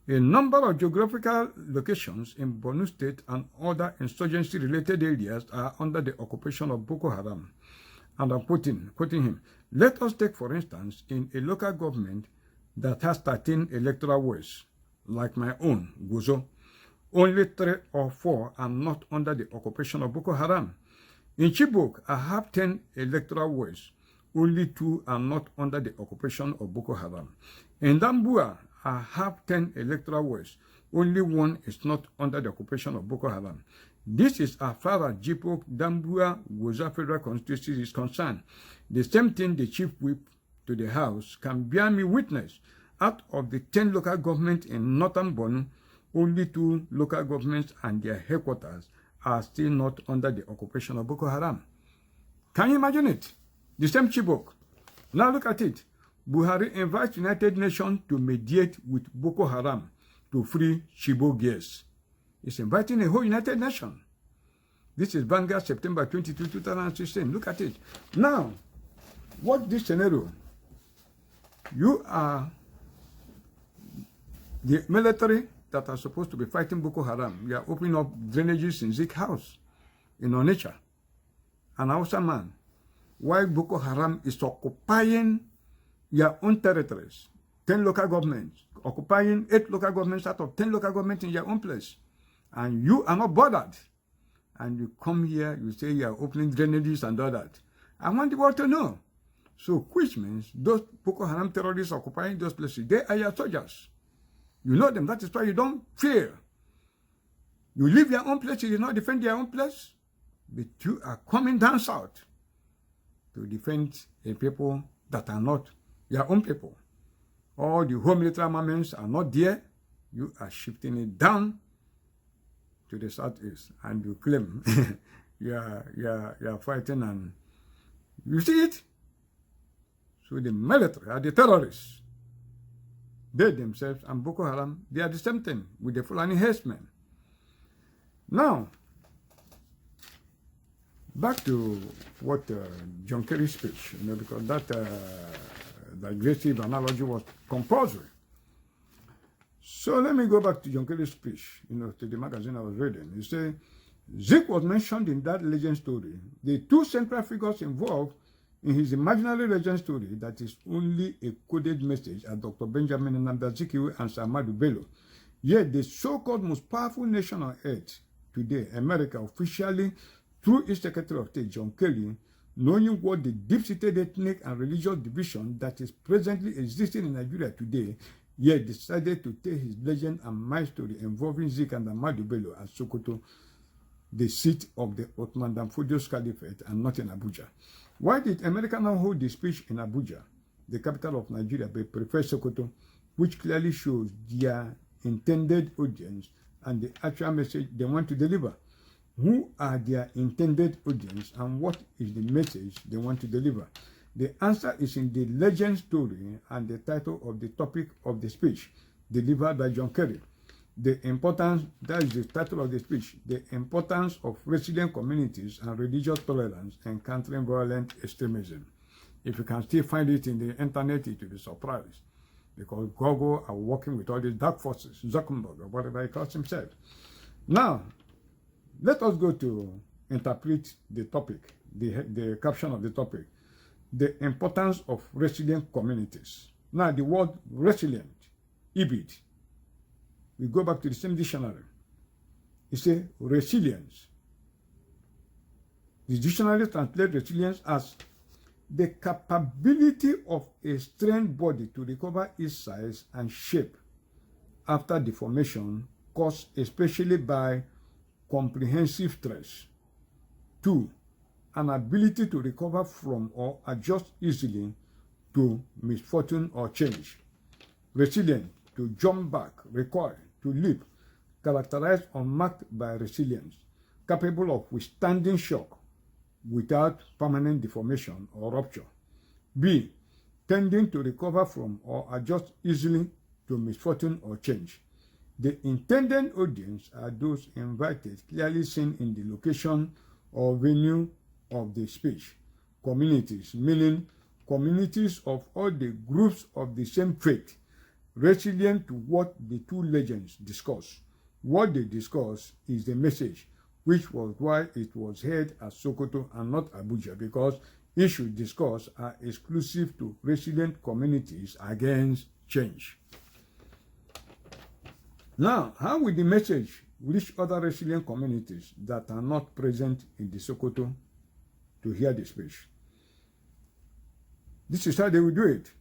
a number of geographical locations in Borno State and other insurgency-related areas are under the occupation of Boko Haram. And I'm quoting him, let us take, for instance, in a local government that has 13 electoral wards, like my own, Gozo, only 3 or 4 are not under the occupation of Boko Haram. In Chibok, I have 10 electoral wards. Only 2 are not under the occupation of Boko Haram. In Dambua, I have 10 electoral wards. Only 1 is not under the occupation of Boko Haram. This is as far as Chibok, Dambua, Goza Federal Constituency is concerned. The same thing the chief whip to the House can bear me witness. Out of the 10 local governments in northern Borno, only 2 local governments and their headquarters are still not under the occupation of Boko Haram. Can you imagine it? The same Chibok. Now look at it. Buhari invites United Nations to mediate with Boko Haram to free Chibok girls. He's inviting a whole United Nations. This is Vanguard, September 22, 2016. Look at it. Now, watch this scenario. You are the military that are supposed to be fighting Boko Haram. You are opening up drainages in Zik House, in Onitsha. An Hausa man. While Boko Haram is occupying your own territories, 10 local governments, occupying 8 local governments out of 10 local governments in your own place, and you are not bothered, and you come here, you say you are opening drainages and all that. I want the world to know. So, which means those Boko Haram terrorists occupying those places, they are your soldiers. You know them, that is why you don't fear. You leave your own place, you do not defend your own place, but you are coming down south to defend a people that are not your own people. All the home military armaments are not there. You are shifting it down to the southeast, and you claim you are fighting, and you see it. So the military are the terrorists. They themselves and Boko Haram, they are the same thing with the Fulani herdsmen. Now, back to what John Kerry's speech, because that digressive analogy was compulsory. So let me go back to John Kerry's speech, to the magazine I was reading. He said, Zeke was mentioned in that legend story. The two central figures involved in his imaginary legend story that is only a coded message at Dr. Benjamin Nnamdi and Sir Ahmadu Bello. Yet the so-called most powerful nation on earth today, America, officially, through its Secretary of State, John Kerry, knowing what the deep-seated ethnic and religious division that is presently existing in Nigeria today, yet decided to take his legend and my story involving Zeke and Ahmadu Bello at Sokoto, the seat of the Ottoman Danfodio's Caliphate, and not in Abuja. Why did America now hold the speech in Abuja, the capital of Nigeria, but prefer Sokoto, which clearly shows their intended audience and the actual message they want to deliver? Who are their intended audience and what is the message they want to deliver? The answer is in the legend story and the title of the topic of the speech delivered by John Kerry. The importance, that is the title of the speech, the importance of resilient communities and religious tolerance encountering violent extremism. If you can still find it in the internet, it will be surprised, because Google are working with all these dark forces, Zuckerberg or whatever he calls himself. Now, let us go to interpret the topic, the caption of the topic, the importance of resilient communities. Now, the word resilient, IBID, we go back to the same dictionary. It says resilience. The dictionary translates resilience as the capability of a strained body to recover its size and shape after deformation caused especially by comprehensive stress. 2. An ability to recover from or adjust easily to misfortune or change. Resilient, to jump back, recoil, to leap, characterized or marked by resilience, capable of withstanding shock without permanent deformation or rupture. B. Tending to recover from or adjust easily to misfortune or change. The intended audience are those invited, clearly seen in the location or venue of the speech. Communities, meaning communities of all the groups of the same faith, resilient to what the two legends discuss. What they discuss is the message, which was why it was held at Sokoto and not Abuja, because issues discussed are exclusive to resilient communities against change. Now, how will the message reach other resilient communities that are not present in the Sokoto to hear the speech? This is how they will do it.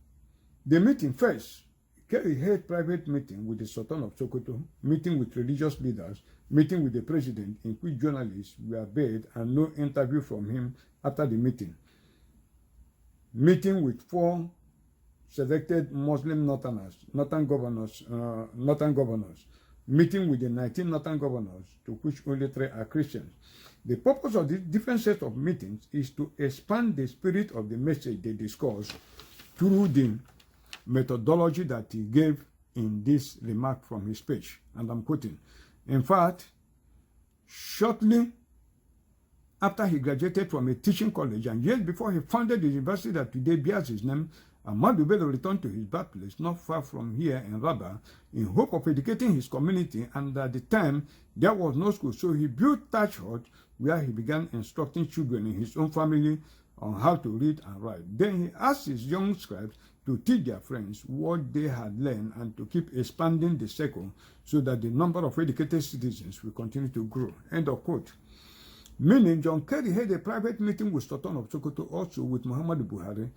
The meeting first, Kerry held private meeting with the Sultan of Sokoto, meeting with religious leaders, meeting with the president, in which journalists were barred and no interview from him after the meeting. Meeting with 4 selected Muslim northern governors, meeting with the 19 northern governors, to which only 3 are Christians. The purpose of these different sets of meetings is to expand the spirit of the message they discuss through the methodology that he gave in this remark from his speech, and I'm quoting. In fact, shortly after he graduated from a teaching college and years before he founded the university that today bears his name, Ahmadu Bello returned to his birthplace not far from here in Rabba in hope of educating his community, and at the time there was no school, so he built thatch hut where he began instructing children in his own family on how to read and write. Then he asked his young scribes to teach their friends what they had learned and to keep expanding the circle so that the number of educated citizens will continue to grow. End of quote. Meaning, John Kerry had a private meeting with Sultan of Sokoto, also with Muhammadu Buhari.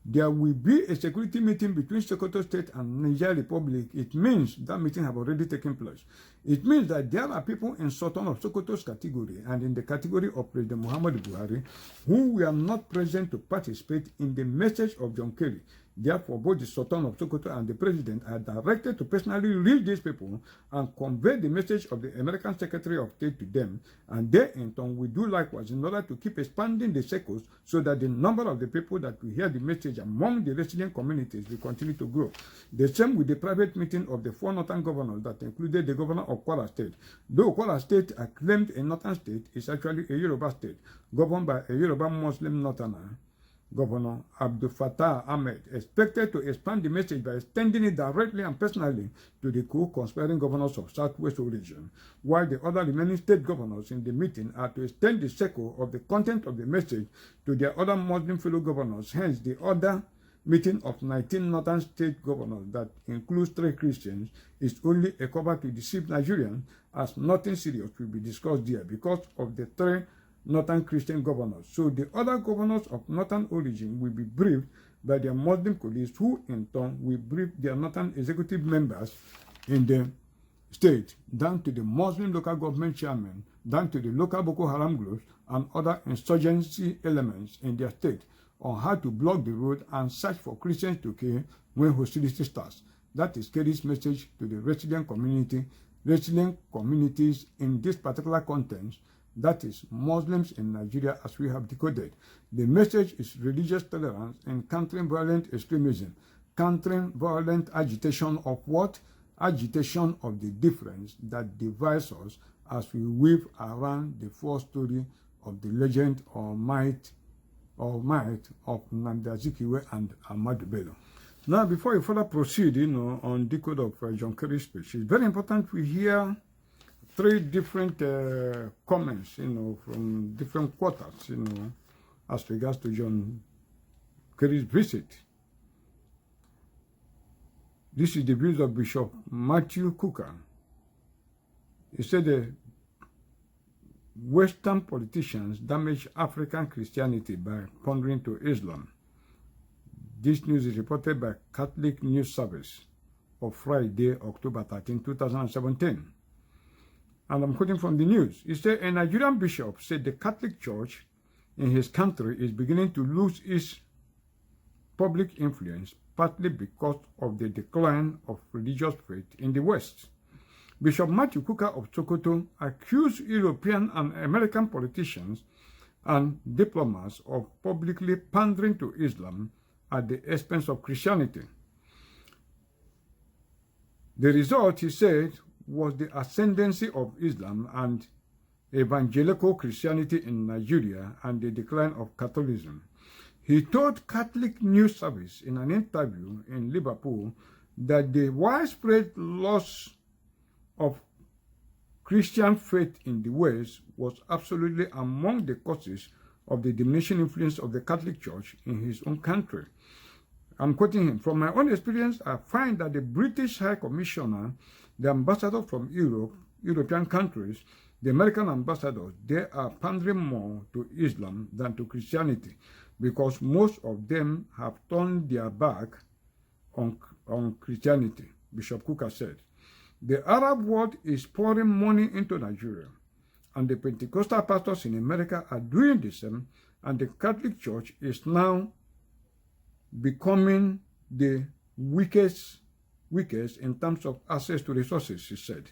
There will be a security meeting between Sokoto State and Niger Republic. It means that meeting have already taken place. It means that there are people in Sultan of Sokoto's category and in the category of President Muhammadu Buhari who were not present to participate in the message of John Kerry. Therefore, both the Sultan of Sokoto and the President are directed to personally reach these people and convey the message of the American Secretary of State to them, and they in turn will do likewise in order to keep expanding the circles so that the number of the people that will hear the message among the resident communities will continue to grow. The same with the private meeting of the 4 northern governors that included the governor of Kwara State. Though Kwara State acclaimed a northern state, is actually a Yoruba state, governed by a Yoruba Muslim northerner, Governor Abdul Fattah Ahmed, expected to expand the message by extending it directly and personally to the co-conspiring governors of Southwest region, while the other remaining state governors in the meeting are to extend the circle of the content of the message to their other Muslim fellow governors. Hence, the other meeting of 19 northern state governors that includes 3 Christians is only a cover to deceive Nigerians, as nothing serious will be discussed there because of the 3 northern Christian governors. So the other governors of northern origin will be briefed by their Muslim colleagues, who in turn will brief their northern executive members in the state, down to the Muslim local government chairman, down to the local Boko Haram groups and other insurgency elements in their state, on how to block the road and search for Christians to kill when hostility starts. That is Kerry's message to the resident communities in this particular content, that is Muslims in Nigeria, as we have decoded. The message is religious tolerance and countering violent extremism, countering violent agitation of what? Agitation of the difference that divides us, as we weave around the 4th story of the legend or might of Nnamdi Azikiwe and Ahmadu Bello. Now, before we further proceed, on decode of John Kerry's speech, it's very important we hear 3 different comments, from different quarters, as regards to John Kerry's visit. This is the views of Bishop Matthew Kuka. He said the Western politicians damage African Christianity by pandering to Islam. This news is reported by Catholic News Service of Friday, October 13, 2017. And I'm quoting from the news. He said, a Nigerian bishop said the Catholic Church in his country is beginning to lose its public influence, partly because of the decline of religious faith in the West. Bishop Matthew Kuka of Sokoto accused European and American politicians and diplomats of publicly pandering to Islam at the expense of Christianity. The result, he said, was the ascendancy of Islam and evangelical Christianity in Nigeria and the decline of Catholicism. He told Catholic News Service in an interview in Liverpool that the widespread loss of Christian faith in the West was absolutely among the causes of the diminishing influence of the Catholic Church in his own country. I'm quoting him. From my own experience, I find that the British High Commissioner, the ambassador from Europe, European countries, the American ambassadors, they are pandering more to Islam than to Christianity, because most of them have turned their back on Christianity, Bishop Kuka said. The Arab world is pouring money into Nigeria, and the Pentecostal pastors in America are doing the same, and the Catholic Church is now becoming the weakest in terms of access to resources, he said.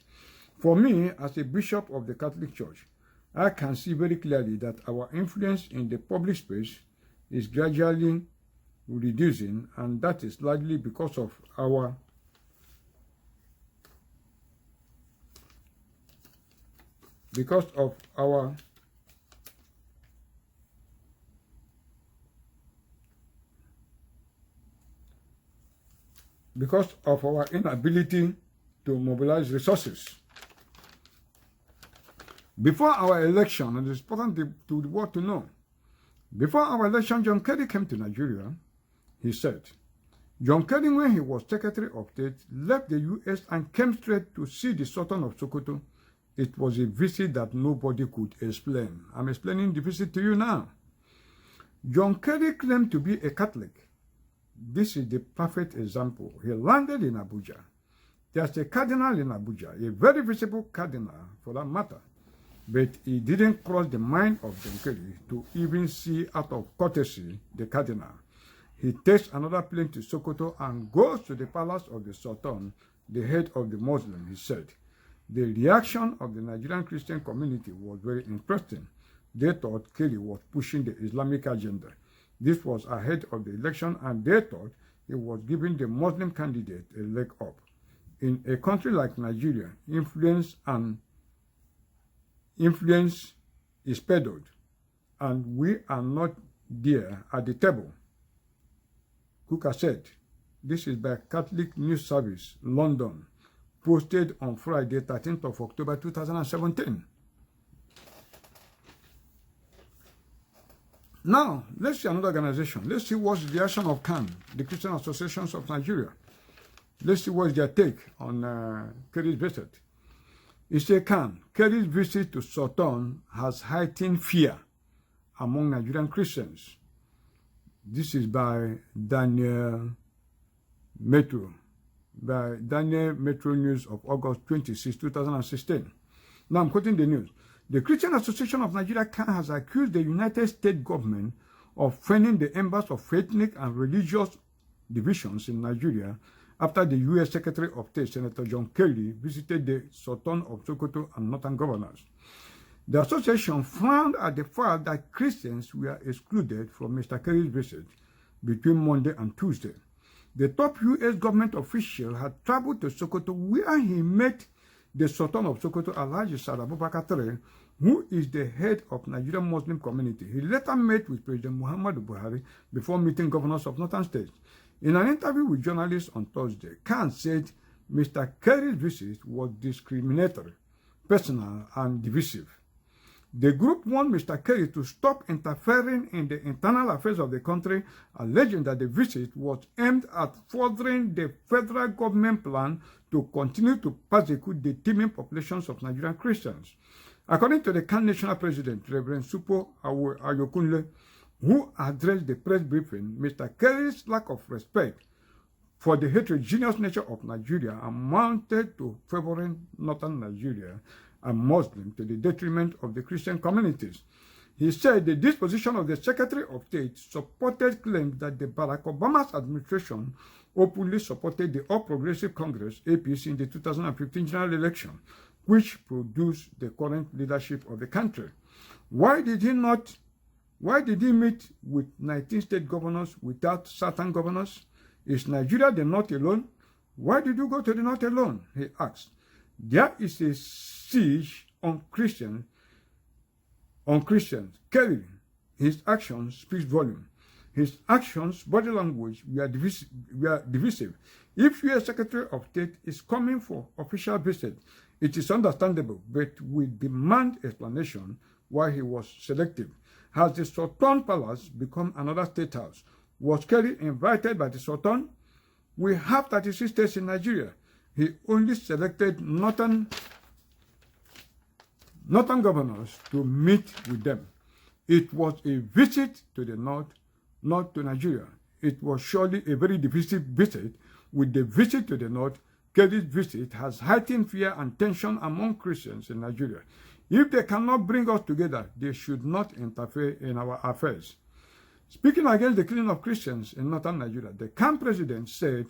For me, as a bishop of the Catholic Church, I can see very clearly that our influence in the public space is gradually reducing, and that is largely because of our inability to mobilize resources. Before our election, and it's important to the world to know, before our election, John Kerry came to Nigeria. He said, John Kerry, when he was Secretary of State, left the U.S. and came straight to see the Sultan of Sokoto. It was a visit that nobody could explain. I'm explaining the visit to you now. John Kerry claimed to be a Catholic. This is the perfect example. He landed in Abuja. There's a cardinal in Abuja, a very visible cardinal for that matter. But it didn't cross the mind of John Kerry to even see out of courtesy the cardinal. He takes another plane to Sokoto and goes to the palace of the Sultan, the head of the Muslim, he said. The reaction of the Nigerian Christian community was very interesting. They thought Kelly was pushing the Islamic agenda. This was ahead of the election, and they thought he was giving the Muslim candidate a leg up. In a country like Nigeria, influence is peddled, and we are not there at the table. Kuka said. This is by Catholic News Service, London, posted on Friday, 13th of October 2017. Now, let's see another organization. Let's see what's the reaction of CAN, the Christian Associations of Nigeria. Let's see what's their take on Kerry's visit. It says CAN, Kerry's visit to Sultan has heightened fear among Nigerian Christians. This is by Daniel Metro News of August 26, 2016. Now I'm quoting the news. The Christian Association of Nigeria CAN has accused the United States government of fanning the embers of ethnic and religious divisions in Nigeria after the U.S. Secretary of State, Senator John Kerry, visited the Sultan of Sokoto and northern governors. The association frowned at the fact that Christians were excluded from Mr. Kerry's visit between Monday and Tuesday. The top U.S. government official had traveled to Sokoto, where he met the Sultan of Sokoto, Alhaji Sir Abubakar III, who is the head of Nigerian Muslim community. He later met with President Muhammadu Buhari before meeting governors of northern states. In an interview with journalists on Thursday, Khan said Mr. Kerry's visit was discriminatory, personal, and divisive. The group warned Mr. Kerry to stop interfering in the internal affairs of the country, alleging that the visit was aimed at furthering the federal government plan to continue to persecute the teeming populations of Nigerian Christians. According to the CAN National President, Reverend Supo Ayokunle, who addressed the press briefing, Mr. Kerry's lack of respect for the heterogeneous nature of Nigeria amounted to favoring northern Nigeria and Muslims to the detriment of the Christian communities. He said the disposition of the Secretary of State supported claims that the Barack Obama's administration openly supported the All Progressive Congress, APC, in the 2015 general election, which produced the current leadership of the country. Why did he meet with 19 state governors without southern governors? Is Nigeria the North alone? Why did you go to the North alone? He asked. There is a siege on Christians. Kerry, his actions speaks volume. His actions, body language, were divisive. If U.S. Secretary of State is coming for official visit, it is understandable, but we demand explanation why he was selective. Has the Sultan Palace become another state house? Was Kerry invited by the Sultan? We have 36 states in Nigeria. He only selected northern governors to meet with them. It was a visit to the north, not to Nigeria. It was surely a very divisive visit. With the visit to the north, Kerry's visit has heightened fear and tension among Christians in Nigeria. If they cannot bring us together, they should not interfere in our affairs. Speaking against the killing of Christians in northern Nigeria, the CAN president said,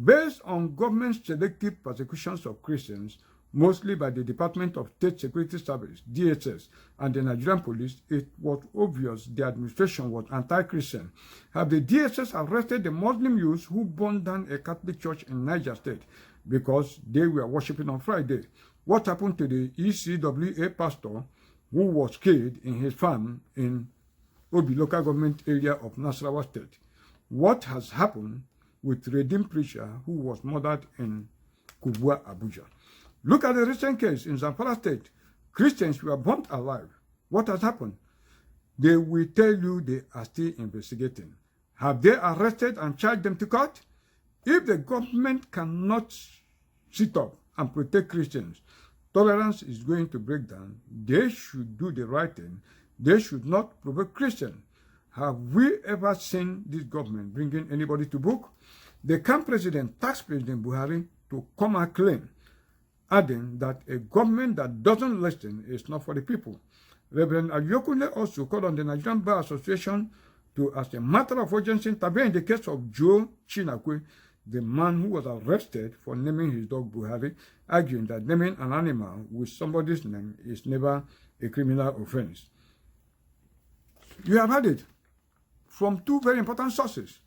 based on government selective persecutions of Christians, mostly by the Department of State Security Service, DSS, and the Nigerian police, it was obvious the administration was anti-Christian. Have the DSS arrested the Muslim youths who burned down a Catholic church in Niger State because they were worshipping on Friday? What happened to the ECWA pastor who was killed in his farm in Obi local government area of Nasarawa State? What has happened with Redeemed preacher who was murdered in Kubwa, Abuja? Look at the recent case in Zamfara State. Christians were burnt alive. What has happened? They will tell you they are still investigating. Have they arrested and charged them to court? If the government cannot sit up and protect Christians, tolerance is going to break down. They should do the right thing. They should not provoke Christians. Have we ever seen this government bringing anybody to book? The CAN president tasked President Buhari to come and claim, adding that a government that doesn't listen is not for the people. Reverend Ayokunle also called on the Nigerian Bar Association to, as a matter of urgency, intervene in the case of Joe Chinakwe, the man who was arrested for naming his dog Buhari, arguing that naming an animal with somebody's name is never a criminal offense. You have heard it from two very important sources.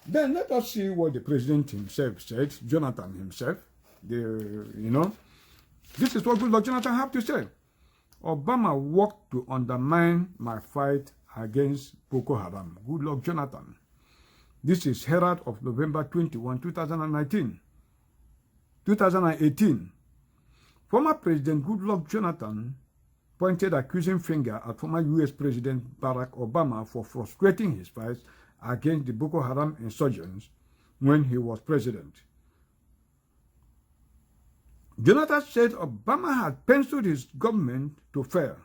Then let us see what the president himself said, Jonathan himself. This is what Goodluck Jonathan have to say. Obama worked to undermine my fight against Boko Haram. Goodluck Jonathan. This is Herald of November 21, 2018. Former President Goodluck Jonathan pointed accusing finger at former U.S. President Barack Obama for frustrating his fight against the Boko Haram insurgents when he was president. Jonathan said Obama had penciled his government to fail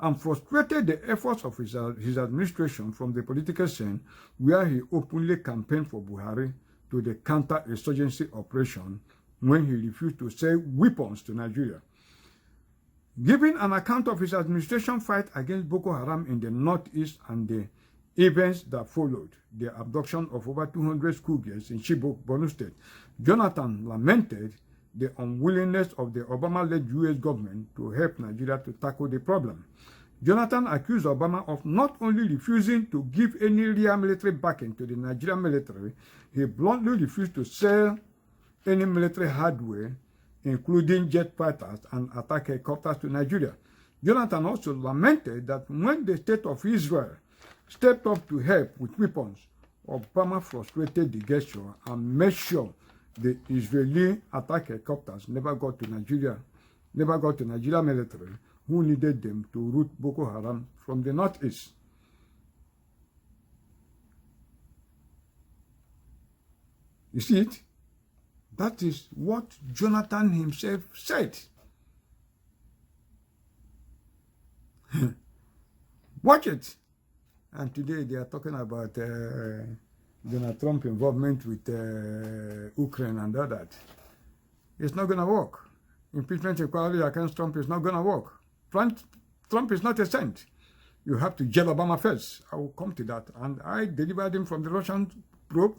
and frustrated the efforts of his administration from the political scene, where he openly campaigned for Buhari to the counter-insurgency operation when he refused to sell weapons to Nigeria. Giving an account of his administration fight against Boko Haram in the northeast and the events that followed, the abduction of over 200 schoolgirls in Chibok, Borno State, Jonathan lamented the unwillingness of the Obama-led U.S. government to help Nigeria to tackle the problem. Jonathan accused Obama of not only refusing to give any real military backing to the Nigerian military, he bluntly refused to sell any military hardware, including jet fighters and attack helicopters, to Nigeria. Jonathan also lamented that when the state of Israel stepped up to help with weapons, Obama frustrated the gesture and made sure the Israeli attack helicopters never got to Nigeria military, who needed them to rout Boko Haram from the northeast. You see it? That is what Jonathan himself said. Watch it. And today they are talking about Donald Trump's involvement with Ukraine and all that. It's not going to work. Impeachment inquiry against Trump is not going to work. Trump is not a saint. You have to jail Obama first. I will come to that. And I delivered him from the Russian probe.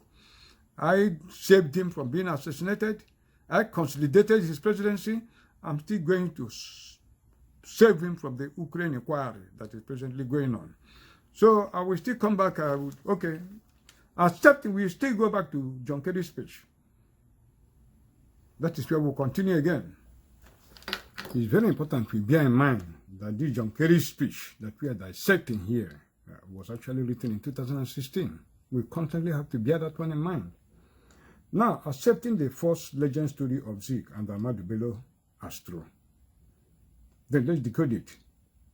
I saved him from being assassinated. I consolidated his presidency. I'm still going to save him from the Ukraine inquiry that is presently going on. So I will still come back. Okay. Accepting, we still go back to John Kerry's speech. That is where we'll continue again. It's very important we bear in mind that this John Kerry's speech that we are dissecting here was actually written in 2016. We constantly have to bear that one in mind. Now, accepting the false legend story of Zeke and Ahmadu Bello as true. Then let's decode it.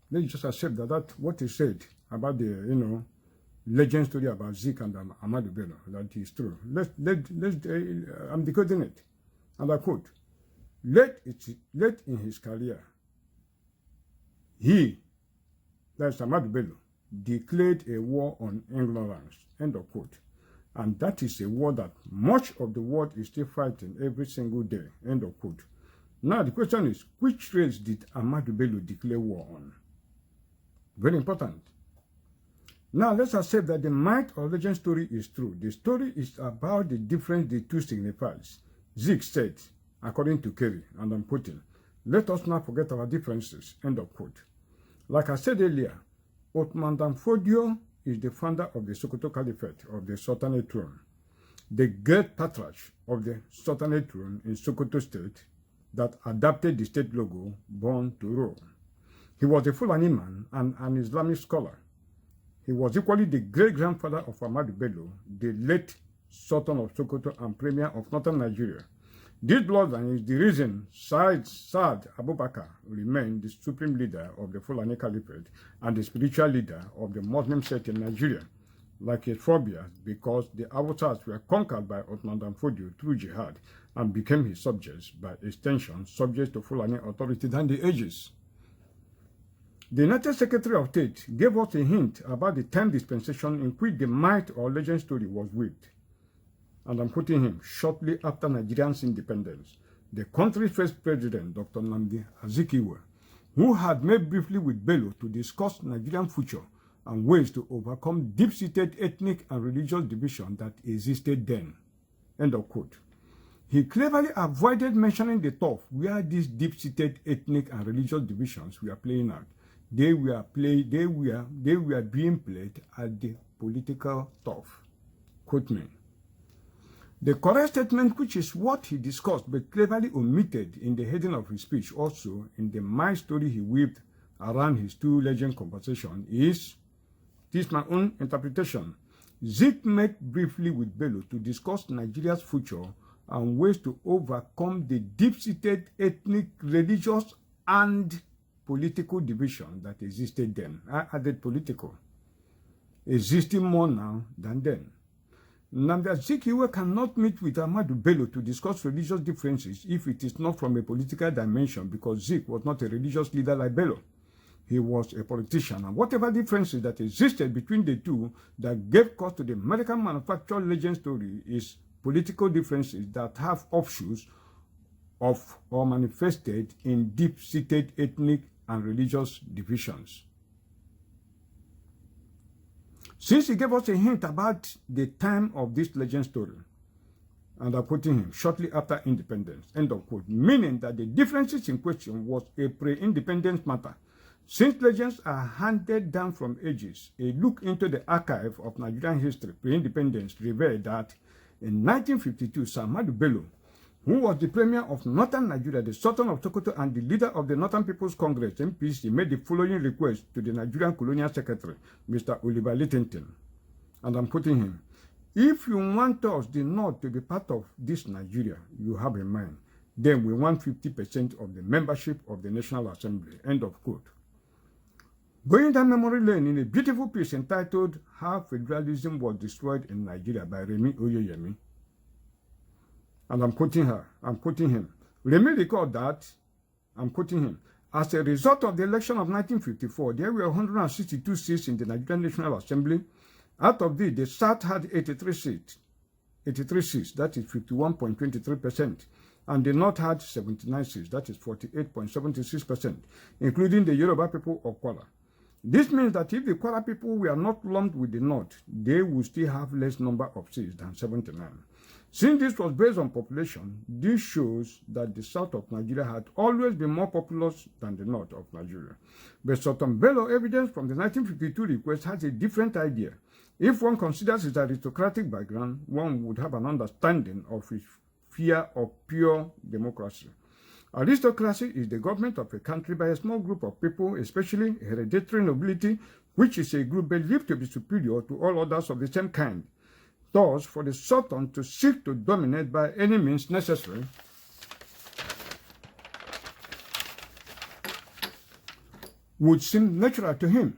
Let's just accept that what he said about the, legend story about Zeke and Ahmadu Bello, that is true. I'm decoding it. And I quote, Late in his career, he, that's Ahmadu Bello, declared a war on ignorance, end of quote. And that is a war that much of the world is still fighting every single day, end of quote. Now the question is, which race did Ahmadu Bello declare war on? Very important. Now let's accept that the might or legend story is true. The story is about the difference the two signifies. Zeke said, according to Kerry, and I'm quoting, let us not forget our differences, end of quote. Like I said earlier, Othman Dan Fodio is the founder of the Sokoto Caliphate of the Sultanate throne, the great patriarch of the Sultanate throne in Sokoto State that adapted the state logo born to rule. He was a Fulani man and an Islamic scholar. He was equally the great-grandfather of Ahmadu Bello, the late Sultan of Sokoto and Premier of Northern Nigeria. This bloodline is the reason Saad Abubakar remained the supreme leader of the Fulani Caliphate and the spiritual leader of the Muslim sect in Nigeria, like his forebears, because the Awusas were conquered by Othman Dan Fodio through jihad and became his subjects, by extension, subjects to Fulani authority down the ages. The United Secretary of State gave us a hint about the time dispensation in which the might or legend story was weaved. And I'm quoting him, shortly after Nigeria's independence, the country's first president, Dr. Nnamdi Azikiwe, who had met briefly with Bello to discuss Nigerian future and ways to overcome deep-seated ethnic and religious division that existed then. End of quote. He cleverly avoided mentioning the turf where these deep-seated ethnic and religious divisions were playing out. They were being played at the political turf. Quote me. The correct statement, which is what he discussed but cleverly omitted in the heading of his speech, also in the mind story he weaved around his two legend conversation, is, this is my own interpretation, Zik met briefly with Bello to discuss Nigeria's future and ways to overcome the deep-seated ethnic, religious, and political division that existed then. I added political, existing more now than then. Nnamdi Azikiwe cannot meet with Ahmadu Bello to discuss religious differences if it is not from a political dimension, because Zik was not a religious leader like Bello. He was a politician, and whatever differences that existed between the two that gave cause to the American manufactured legend story is political differences that have offshoots of or manifested in deep-seated ethnic and religious divisions. Since he gave us a hint about the time of this legend story, and I'm quoting him, shortly after independence, end of quote, meaning that the differences in question was a pre-independence matter. Since legends are handed down from ages, a look into the archive of Nigerian history pre-independence revealed that in 1952, Sir Ahmadu Bello, who was the premier of Northern Nigeria, the Sultan of Sokoto, and the leader of the Northern People's Congress, NPC, made the following request to the Nigerian Colonial Secretary, Mr. Oliver Littington. And I'm quoting him. If you want us, the North, to be part of this Nigeria you have in mind, then we want 50% of the membership of the National Assembly. End of quote. Going down memory lane in a beautiful piece entitled How Federalism Was Destroyed in Nigeria by Remi Oyeyemi. And I'm quoting him. Remi recalled that, I'm quoting him, as a result of the election of 1954, there were 162 seats in the Nigerian National Assembly. Out of these, the South had 83 seats, that is 51.23%, and the North had 79 seats, that is 48.76%, including the Yoruba people of Kwara. This means that if the Kwara people were not lumped with the North, they would still have less number of seats than 79. Since this was based on population, this shows that the south of Nigeria had always been more populous than the north of Nigeria. But Sultan Bello evidence from the 1952 request has a different idea. If one considers his aristocratic background, one would have an understanding of his fear of pure democracy. Aristocracy is the government of a country by a small group of people, especially hereditary nobility, which is a group believed to be superior to all others of the same kind. Thus, for the Sultan to seek to dominate by any means necessary would seem natural to him.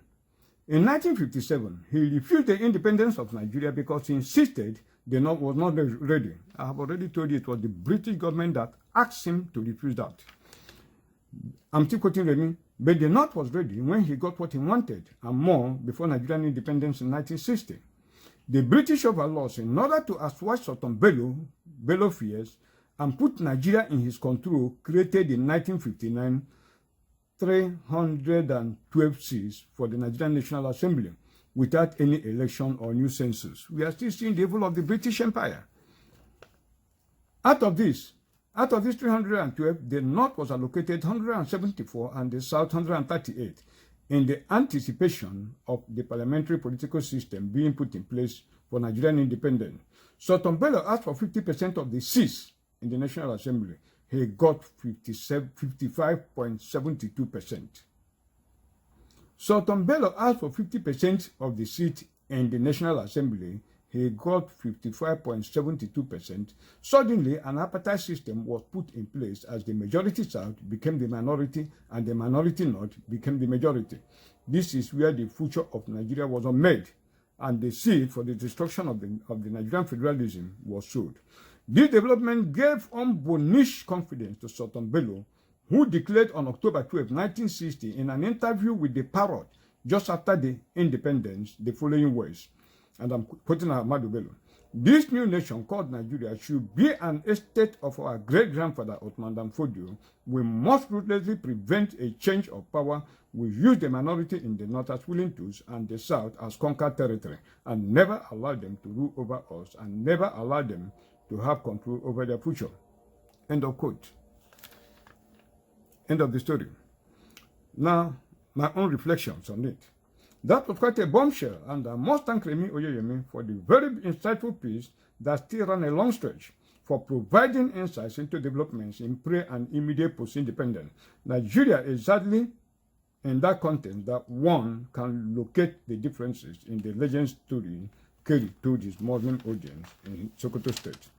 In 1957, he refused the independence of Nigeria because he insisted the North was not ready. I have already told you it was the British government that asked him to refuse that. I'm still quoting Remi, but the North was ready when he got what he wanted and more before Nigerian independence in 1960. The British overlords, in order to assuage Sultan Bello fears, and put Nigeria in his control, created in 1959 312 seats for the Nigerian National Assembly without any election or new census. We are still seeing the evil of the British Empire. Out of this 312, the North was allocated 174 and the South 138 in the anticipation of the parliamentary political system being put in place for Nigerian independence. Sultan Bello asked for 50% of the seats in the National Assembly. He got 55.72%. Sultan Bello asked for 50% of the seats in the National Assembly. He got 55.72%. Suddenly, an apartheid system was put in place as the majority South became the minority and the minority North became the majority. This is where the future of Nigeria was unmade, and the seed for the destruction of the Nigerian federalism was sowed. This development gave unblemished confidence to Sultan Bello, who declared on October 12, 1960, in an interview with the Parrot just after the independence, the following words, and I'm quoting Ahmadu Bello. This new nation called Nigeria should be an estate of our great-grandfather Othman Dan Fodio. We must ruthlessly prevent a change of power. We use the minority in the north as willing tools and the south as conquered territory, and never allow them to rule over us, and never allow them to have control over their future. End of quote. End of the story. Now, my own reflections on it. That was quite a bombshell, and I must thank Remi Oyeyemi for the very insightful piece that still ran a long stretch, for providing insights into developments in pre- and immediate post-independence. Nigeria is sadly in that context that one can locate the differences in the legend story carried to his Muslim audience in Sokoto State.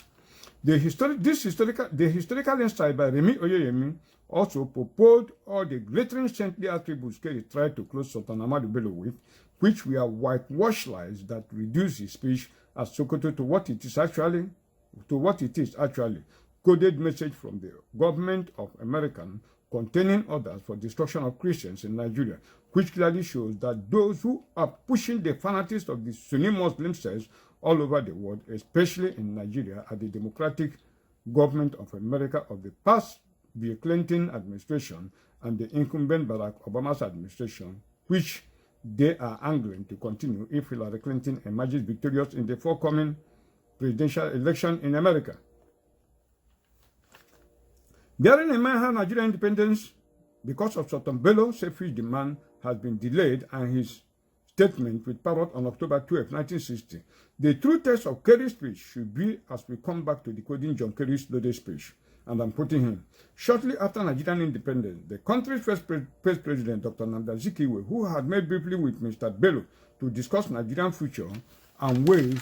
The historical insight by Remi Oyeyemi also proposed all the glittering saintly attributes Kerry tried to close Sultan Ahmadu Bello with, which were whitewashed lies that reduce his speech as Sokoto to what it is actually, coded message from the government of America containing orders for destruction of Christians in Nigeria, which clearly shows that those who are pushing the fanatics of the Sunni Muslim sects all over the world, especially in Nigeria, are the Democratic government of America of the past Bill Clinton administration and the incumbent Barack Obama's administration, which they are angling to continue if Hillary Clinton emerges victorious in the forthcoming presidential election in America. Bearing in mind how Nigerian independence, because of Sultan Bello's selfish demand, has been delayed, and his statement with Parrot on October 12, 1960, the true test of Kerry's speech should be as we come back to decoding John Kerry's loaded speech. And I'm quoting him. Shortly after Nigerian independence, the country's first president, Dr. Nnamdi Azikiwe, who had met briefly with Mr. Bello to discuss Nigerian future and ways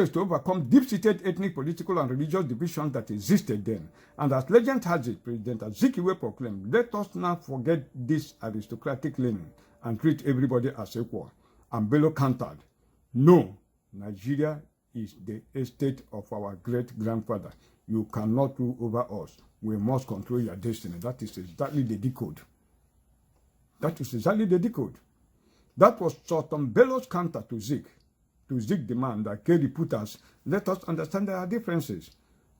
to overcome deep-seated ethnic, political, and religious divisions that existed then. And as legend has it, President Azikiwe proclaimed, "Let us now forget this aristocratic leaning and treat everybody as equal." And Bello countered, "No, Nigeria is the estate of our great-grandfather. You cannot rule over us. We must control your destiny." That is exactly the decode. That is exactly the decode. That was Sultan Bello's counter to Zik demand that Kerry put us. Let us understand our differences.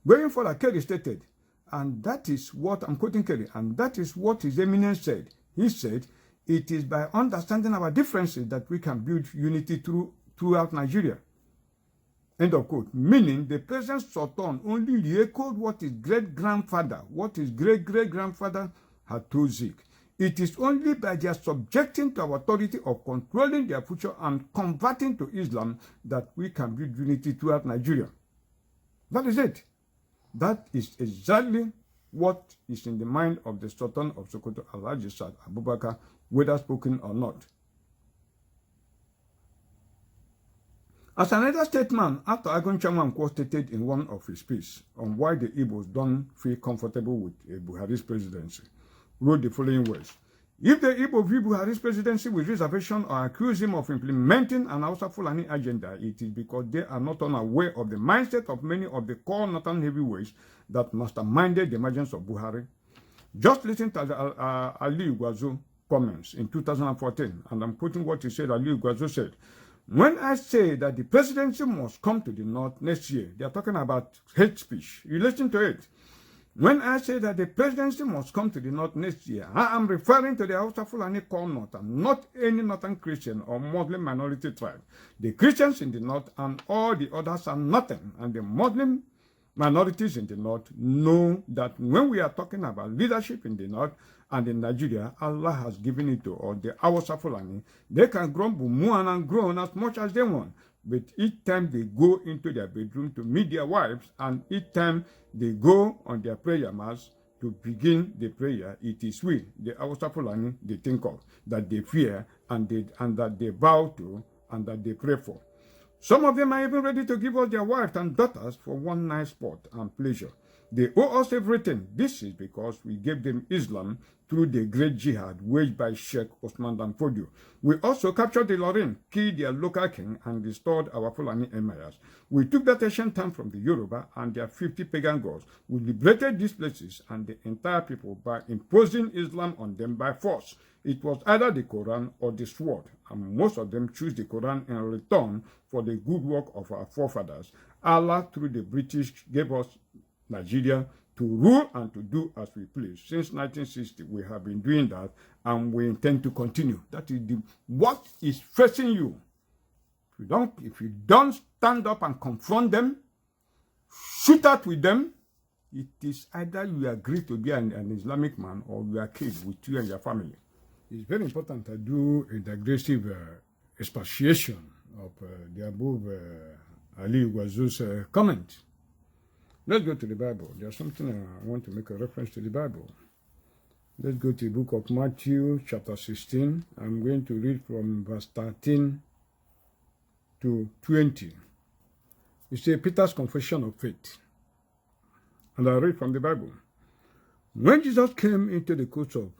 Going further, Kerry stated, and that is what I'm quoting Kerry, and that is what His Eminence said. He said, "It is by understanding our differences that we can build unity throughout Nigeria." End of quote. Meaning the present Sultan only re-echoed what his great-great-grandfather had told Zik. It is only by their subjecting to our authority of controlling their future and converting to Islam that we can build unity throughout Nigeria. That is it. That is exactly what is in the mind of the Sultan of Sokoto, Alhaji Sa'ad Abubakar, whether spoken or not. As another statement, after Agun Chaman stated in one of his pieces on why the Igbos don't feel comfortable with Buhari's presidency, wrote the following words: "If the Igbo view Buhari's presidency with reservation or accuse him of implementing an Hausa Fulani agenda, it is because they are not unaware of the mindset of many of the core northern heavyweights that masterminded the emergence of Buhari." Just listen to Ali Ugwazo comments in 2014, and I'm quoting what he said. Ali Ugwazo said, "When I say that the presidency must come to the north next year," they are talking about hate speech. You listen to it. "When I say that the presidency must come to the north next year, I am referring to the Hausa Fulani core north and not any northern Christian or Muslim minority tribe. The Christians in the north and all the others are nothing, and the Muslim minorities in the north know that when we are talking about leadership in the north and in Nigeria, Allah has given it to all the Hausa Fulani. They can grumble, mourn, and groan as much as they want. But each time they go into their bedroom to meet their wives, and each time they go on their prayer mass to begin the prayer, it is we, the Hausa Fulani, they think of, that they fear, and that they bow to, and that they pray for. Some of them are even ready to give us their wives and daughters for one night sport and pleasure. They owe us everything. This is because we gave them Islam through the great jihad waged by Sheikh Osman Dan Fodio. We also captured the Lorin, killed their local king, and restored our Fulani emirs. We took that ancient town from the Yoruba and their 50 pagan gods. We liberated these places and the entire people by imposing Islam on them by force. It was either the Quran or the sword, and most of them choose the Quran in return for the good work of our forefathers. Allah, through the British, gave us Nigeria to rule and to do as we please. Since 1960, we have been doing that, and we intend to continue. That is what is facing you. If you don't stand up and confront them, shoot out with them, it is either you agree to be an Islamic man or you are killed with you and your family. It's very important to do a digressive expatiation of the above Ali Wazu's comment. Let's go to the Bible. There's something I want to make a reference to the Bible. Let's go to the book of Matthew, chapter 16. I'm going to read from verse 13 to 20. It's Peter's confession of faith. And I read from the Bible. When Jesus came into the coast of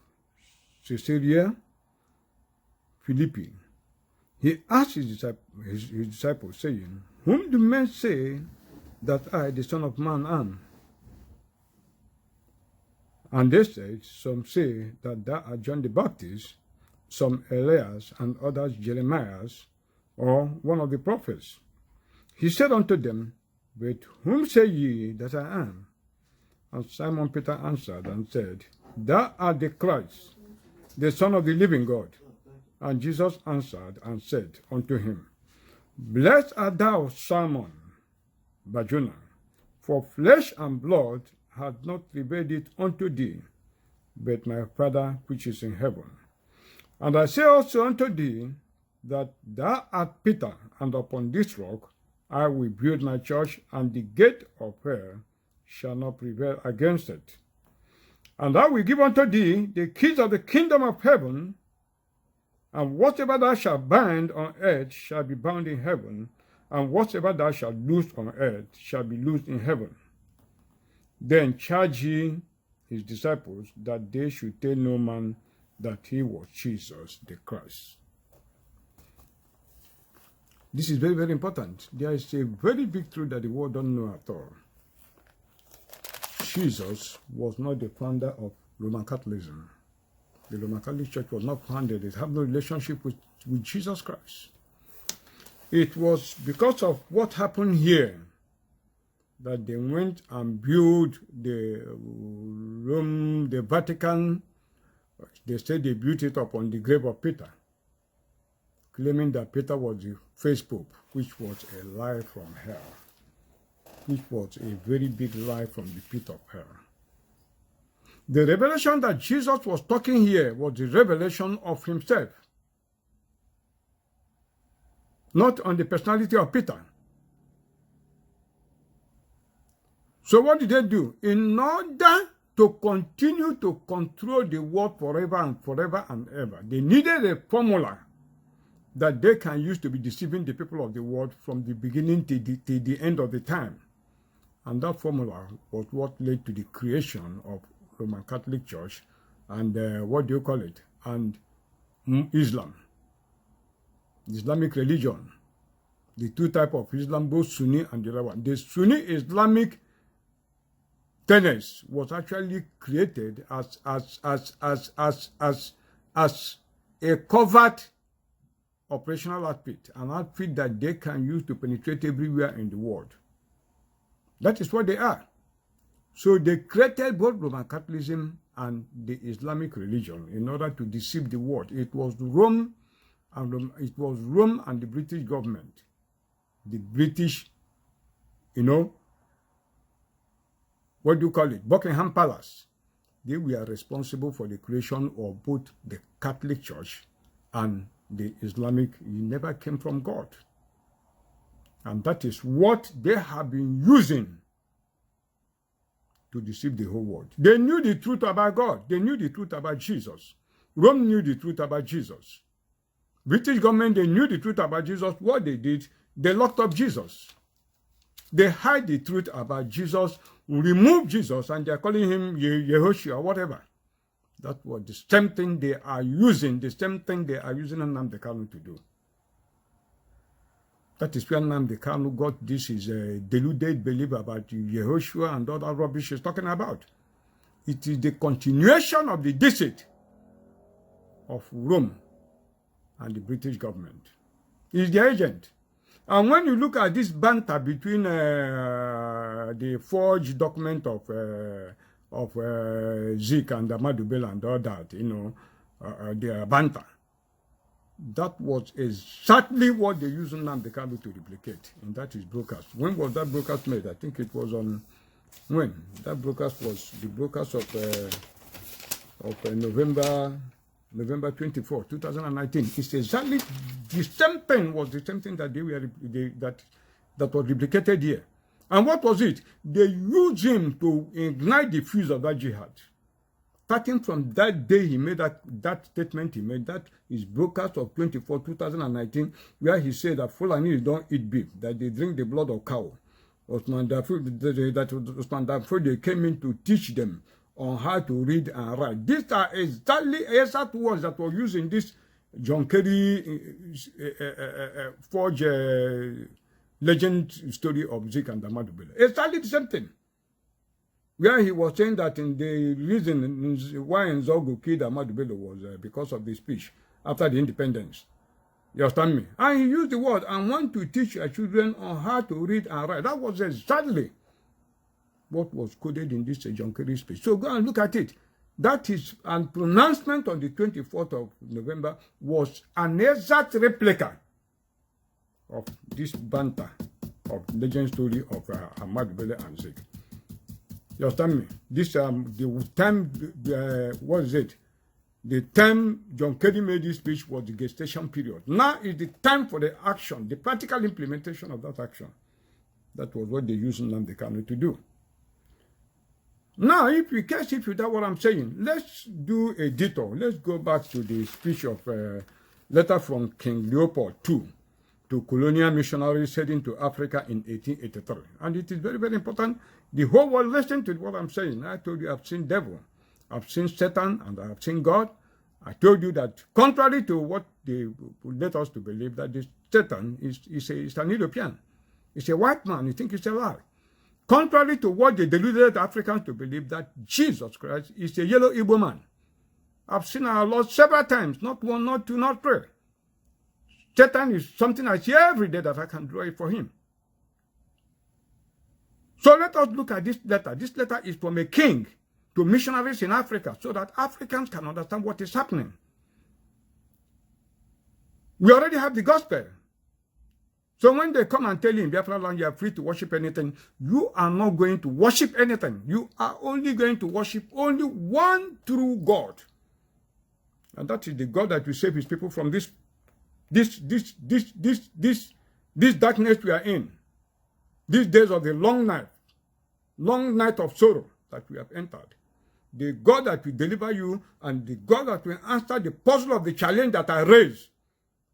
Caesarea Philippi, he asked his disciples, saying, Whom do men say that I, the Son of Man, am? And they said, Some say that thou art John the Baptist, some Elias, and others Jeremiah, or one of the prophets. He said unto them, But whom say ye that I am? And Simon Peter answered and said, Thou art the Christ, the Son of the living God. And Jesus answered and said unto him, Blessed art thou, Simon Barjona, for flesh and blood hath not revealed it unto thee, but my Father which is in heaven. And I say also unto thee, that thou art Peter, and upon this rock I will build my church, and the gate of hell shall not prevail against it. And I will give unto thee the keys of the kingdom of heaven, and whatever thou shalt bind on earth shall be bound in heaven, and whatever thou shalt loose on earth shall be loosed in heaven. Then charged he his disciples that they should tell no man that he was Jesus the Christ. This is very, very important. There is a very big truth that the world don't know at all. Jesus was not the founder of Roman Catholicism. The Roman Catholic Church was not founded. It had no relationship with Jesus Christ. It was because of what happened here that they went and built the Rome, the Vatican. They said they built it upon the grave of Peter, claiming that Peter was the first pope, which was a lie from hell, which was a very big lie from the pit of hell. The revelation that Jesus was talking here was the revelation of himself, not on the personality of Peter. So what did they do? In order to continue to control the world forever and forever and ever, they needed a formula that they can use to be deceiving the people of the world from the beginning to the end of the time. And that formula was what led to the creation of Roman Catholic Church and and Islam, the Islamic religion. The two types of Islam, both Sunni and the other one. The Sunni Islamic tenets was actually created as a covert operational outfit, an outfit that they can use to penetrate everywhere in the world. That is what they are. So they created both Roman Catholicism and the Islamic religion in order to deceive the world. It was Rome and the British government, the British, Buckingham Palace. They were responsible for the creation of both the Catholic Church and the Islamic. It never came from God. And that is what they have been using to deceive the whole world. They knew the truth about God. They knew the truth about Jesus. Rome knew the truth about Jesus. British government, they knew the truth about Jesus. What they did, they locked up Jesus. They hide the truth about Jesus, remove Jesus, and they're calling him Yehoshua or whatever. That was the same thing they are using, Nnamdi Kanu to do. That is where Nnamdi Kanu got this is a deluded belief about Yehoshua and all that rubbish he's talking about. It is the continuation of the deceit of Rome and the British government. He's the agent. And when you look at this banter between the forged document of Zik and Ahmadu Bello and all that, you know, their banter, that was exactly what they used Nnamdi Kanu to replicate, and that is broadcast. When was that broadcast made? I think it was on, when? That broadcast was the broadcast of November 24, 2019. It's exactly the same thing, was the same thing that that was replicated here. And what was it? They used him to ignite the fuse of that jihad. Starting from that day he made that statement, he made that his broadcast of 24, 2019, where he said that Fulanis don't eat beef, that they drink the blood of cow. Osman Danfodio came in to teach them on how to read and write. These are exactly exact words that were used in this John Kerry forged legend story of Zik and Ahmadu Bello. Exactly the same thing. Where he was saying that in the reason why Nzogu killed Ahmadu Bello was because of the speech after the independence. You understand me? And he used the word and want to teach our children on how to read and write. That was exactly what was coded in this John Kerry speech. So go and look at it. That is, and pronouncement on the 24th of November was an exact replica of this banter of legend story of Ahmadu Bello and Zik. You understand me? This the time what is it? The time John Kerry made this speech was the gestation period. Now is the time for the action, the practical implementation of that action. That was what they used Nnamdi Kanu to do. Now, if you catch it without what I'm saying, let's do a detour. Let's go back to the speech of letter from King Leopold II to colonial missionaries heading to Africa in 1883. And it is very, very important. The whole world listen to what I'm saying. I told you I've seen devil, I've seen Satan, and I've seen God. I told you that contrary to what they led us to believe, that this Satan is an European. It's a white man. You think it's a lie. Contrary to what they deluded Africans to believe, that Jesus Christ is a yellow Igbo man. I've seen our Lord several times, not one, not two, not three. Satan is something I see every day that I can draw it for him. So let us look at this letter. This letter is from a king to missionaries in Africa so that Africans can understand what is happening. We already have the gospel. So when they come and tell you in Biafra land you are free to worship anything, you are not going to worship anything. You are only going to worship only one true God. And that is the God that will save his people from this darkness we are in. These days of the long night of sorrow that we have entered. The God that will deliver you and the God that will answer the puzzle of the challenge that I raise.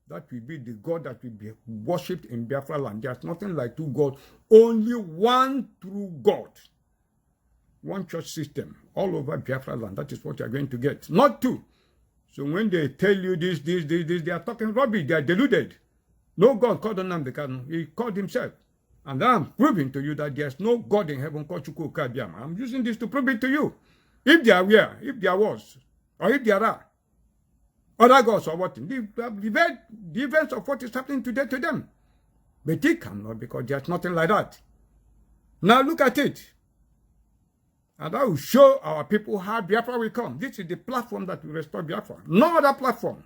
That will be the God that will be worshipped in Biafra land. There's nothing like two gods, only one true God. One church system all over Biafra land. That is what you're going to get, not two. So when they tell you this, they are talking rubbish. They are deluded. No God called on Nnamdi Kanu. He called himself. And I'm proving to you that there's no God in heaven called Chukwu Kabiama. I'm using this to prove it to you. If there were, if there was, or if there are other gods or what, the events of what is happening today to them. But they cannot, because there's nothing like that. Now look at it. And I will show our people how Biafra will come. This is the platform that will restore Biafra. No other platform.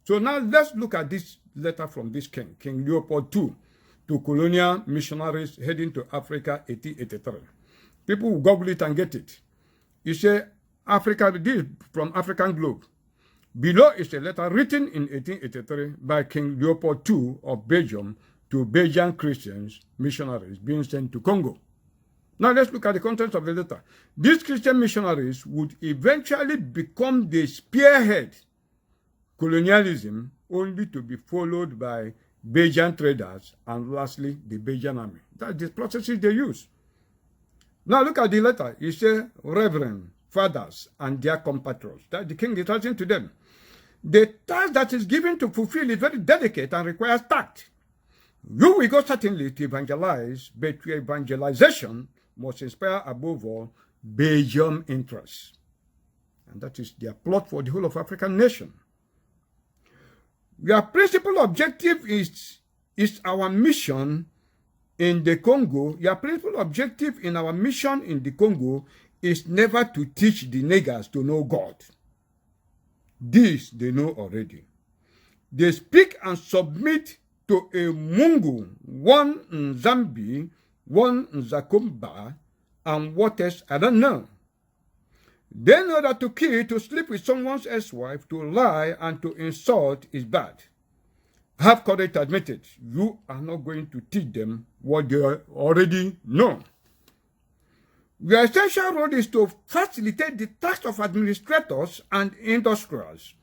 So now let's look at this letter from this king, King Leopold II, to colonial missionaries heading to Africa, 1883. People will Google it and get it. You say, Africa, this from African Globe. Below is a letter written in 1883 by King Leopold II of Belgium to Belgian Christians missionaries being sent to Congo. Now let's look at the contents of the letter. These Christian missionaries would eventually become the spearhead colonialism, only to be followed by Belgian traders and lastly the Belgian army. That's the processes they use. Now look at the letter. It says, Reverend fathers and their compatriots. That the king is writing to them. The task that is given to fulfill is very delicate and requires tact. You will go certainly to evangelize, but your evangelization must inspire above all Belgium interests. And that is their plot for the whole of African nation. Your principal objective is our mission in the Congo. Your principal objective in our mission in the Congo is never to teach the niggers to know God. This they know already. They speak and submit to a Mungu, one Nzambi, one Nzakumba, and what else, I don't know. They know that to kill, to sleep with someone's ex-wife, to lie, and to insult is bad. Have courage to admit it. You are not going to teach them what they already know. Your essential role is to facilitate the task of administrators and industrials,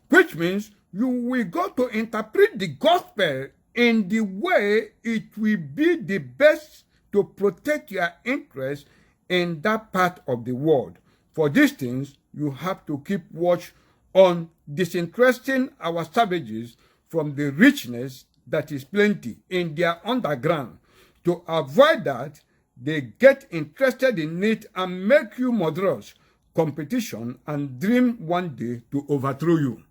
which means you will go to interpret the gospel in the way it will be the best to protect your interests in that part of the world. For these things, you have to keep watch on disinteresting our savages from the richness that is plenty in their underground. To avoid that, they get interested in it and make you murderous competition and dream one day to overthrow you.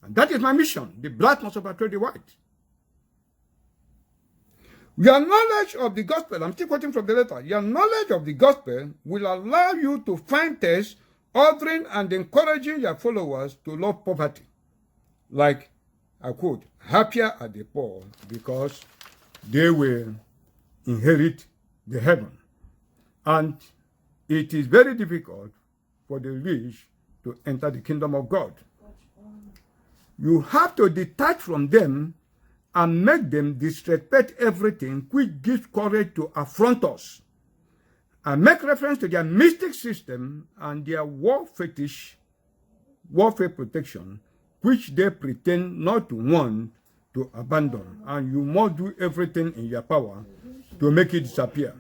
And that is my mission. The black must overthrow the white. Your knowledge of the gospel, I'm still quoting from the letter, your knowledge of the gospel will allow you to find texts ordering and encouraging your followers to love poverty. Like, I quote, happier are the poor because they will inherit the heaven. And it is very difficult for the rich to enter the kingdom of God. You have to detach from them and make them disrespect everything which gives courage to affront us, and make reference to their mystic system and their war fetish, warfare protection, which they pretend not to want to abandon. And you must do everything in your power to make it disappear.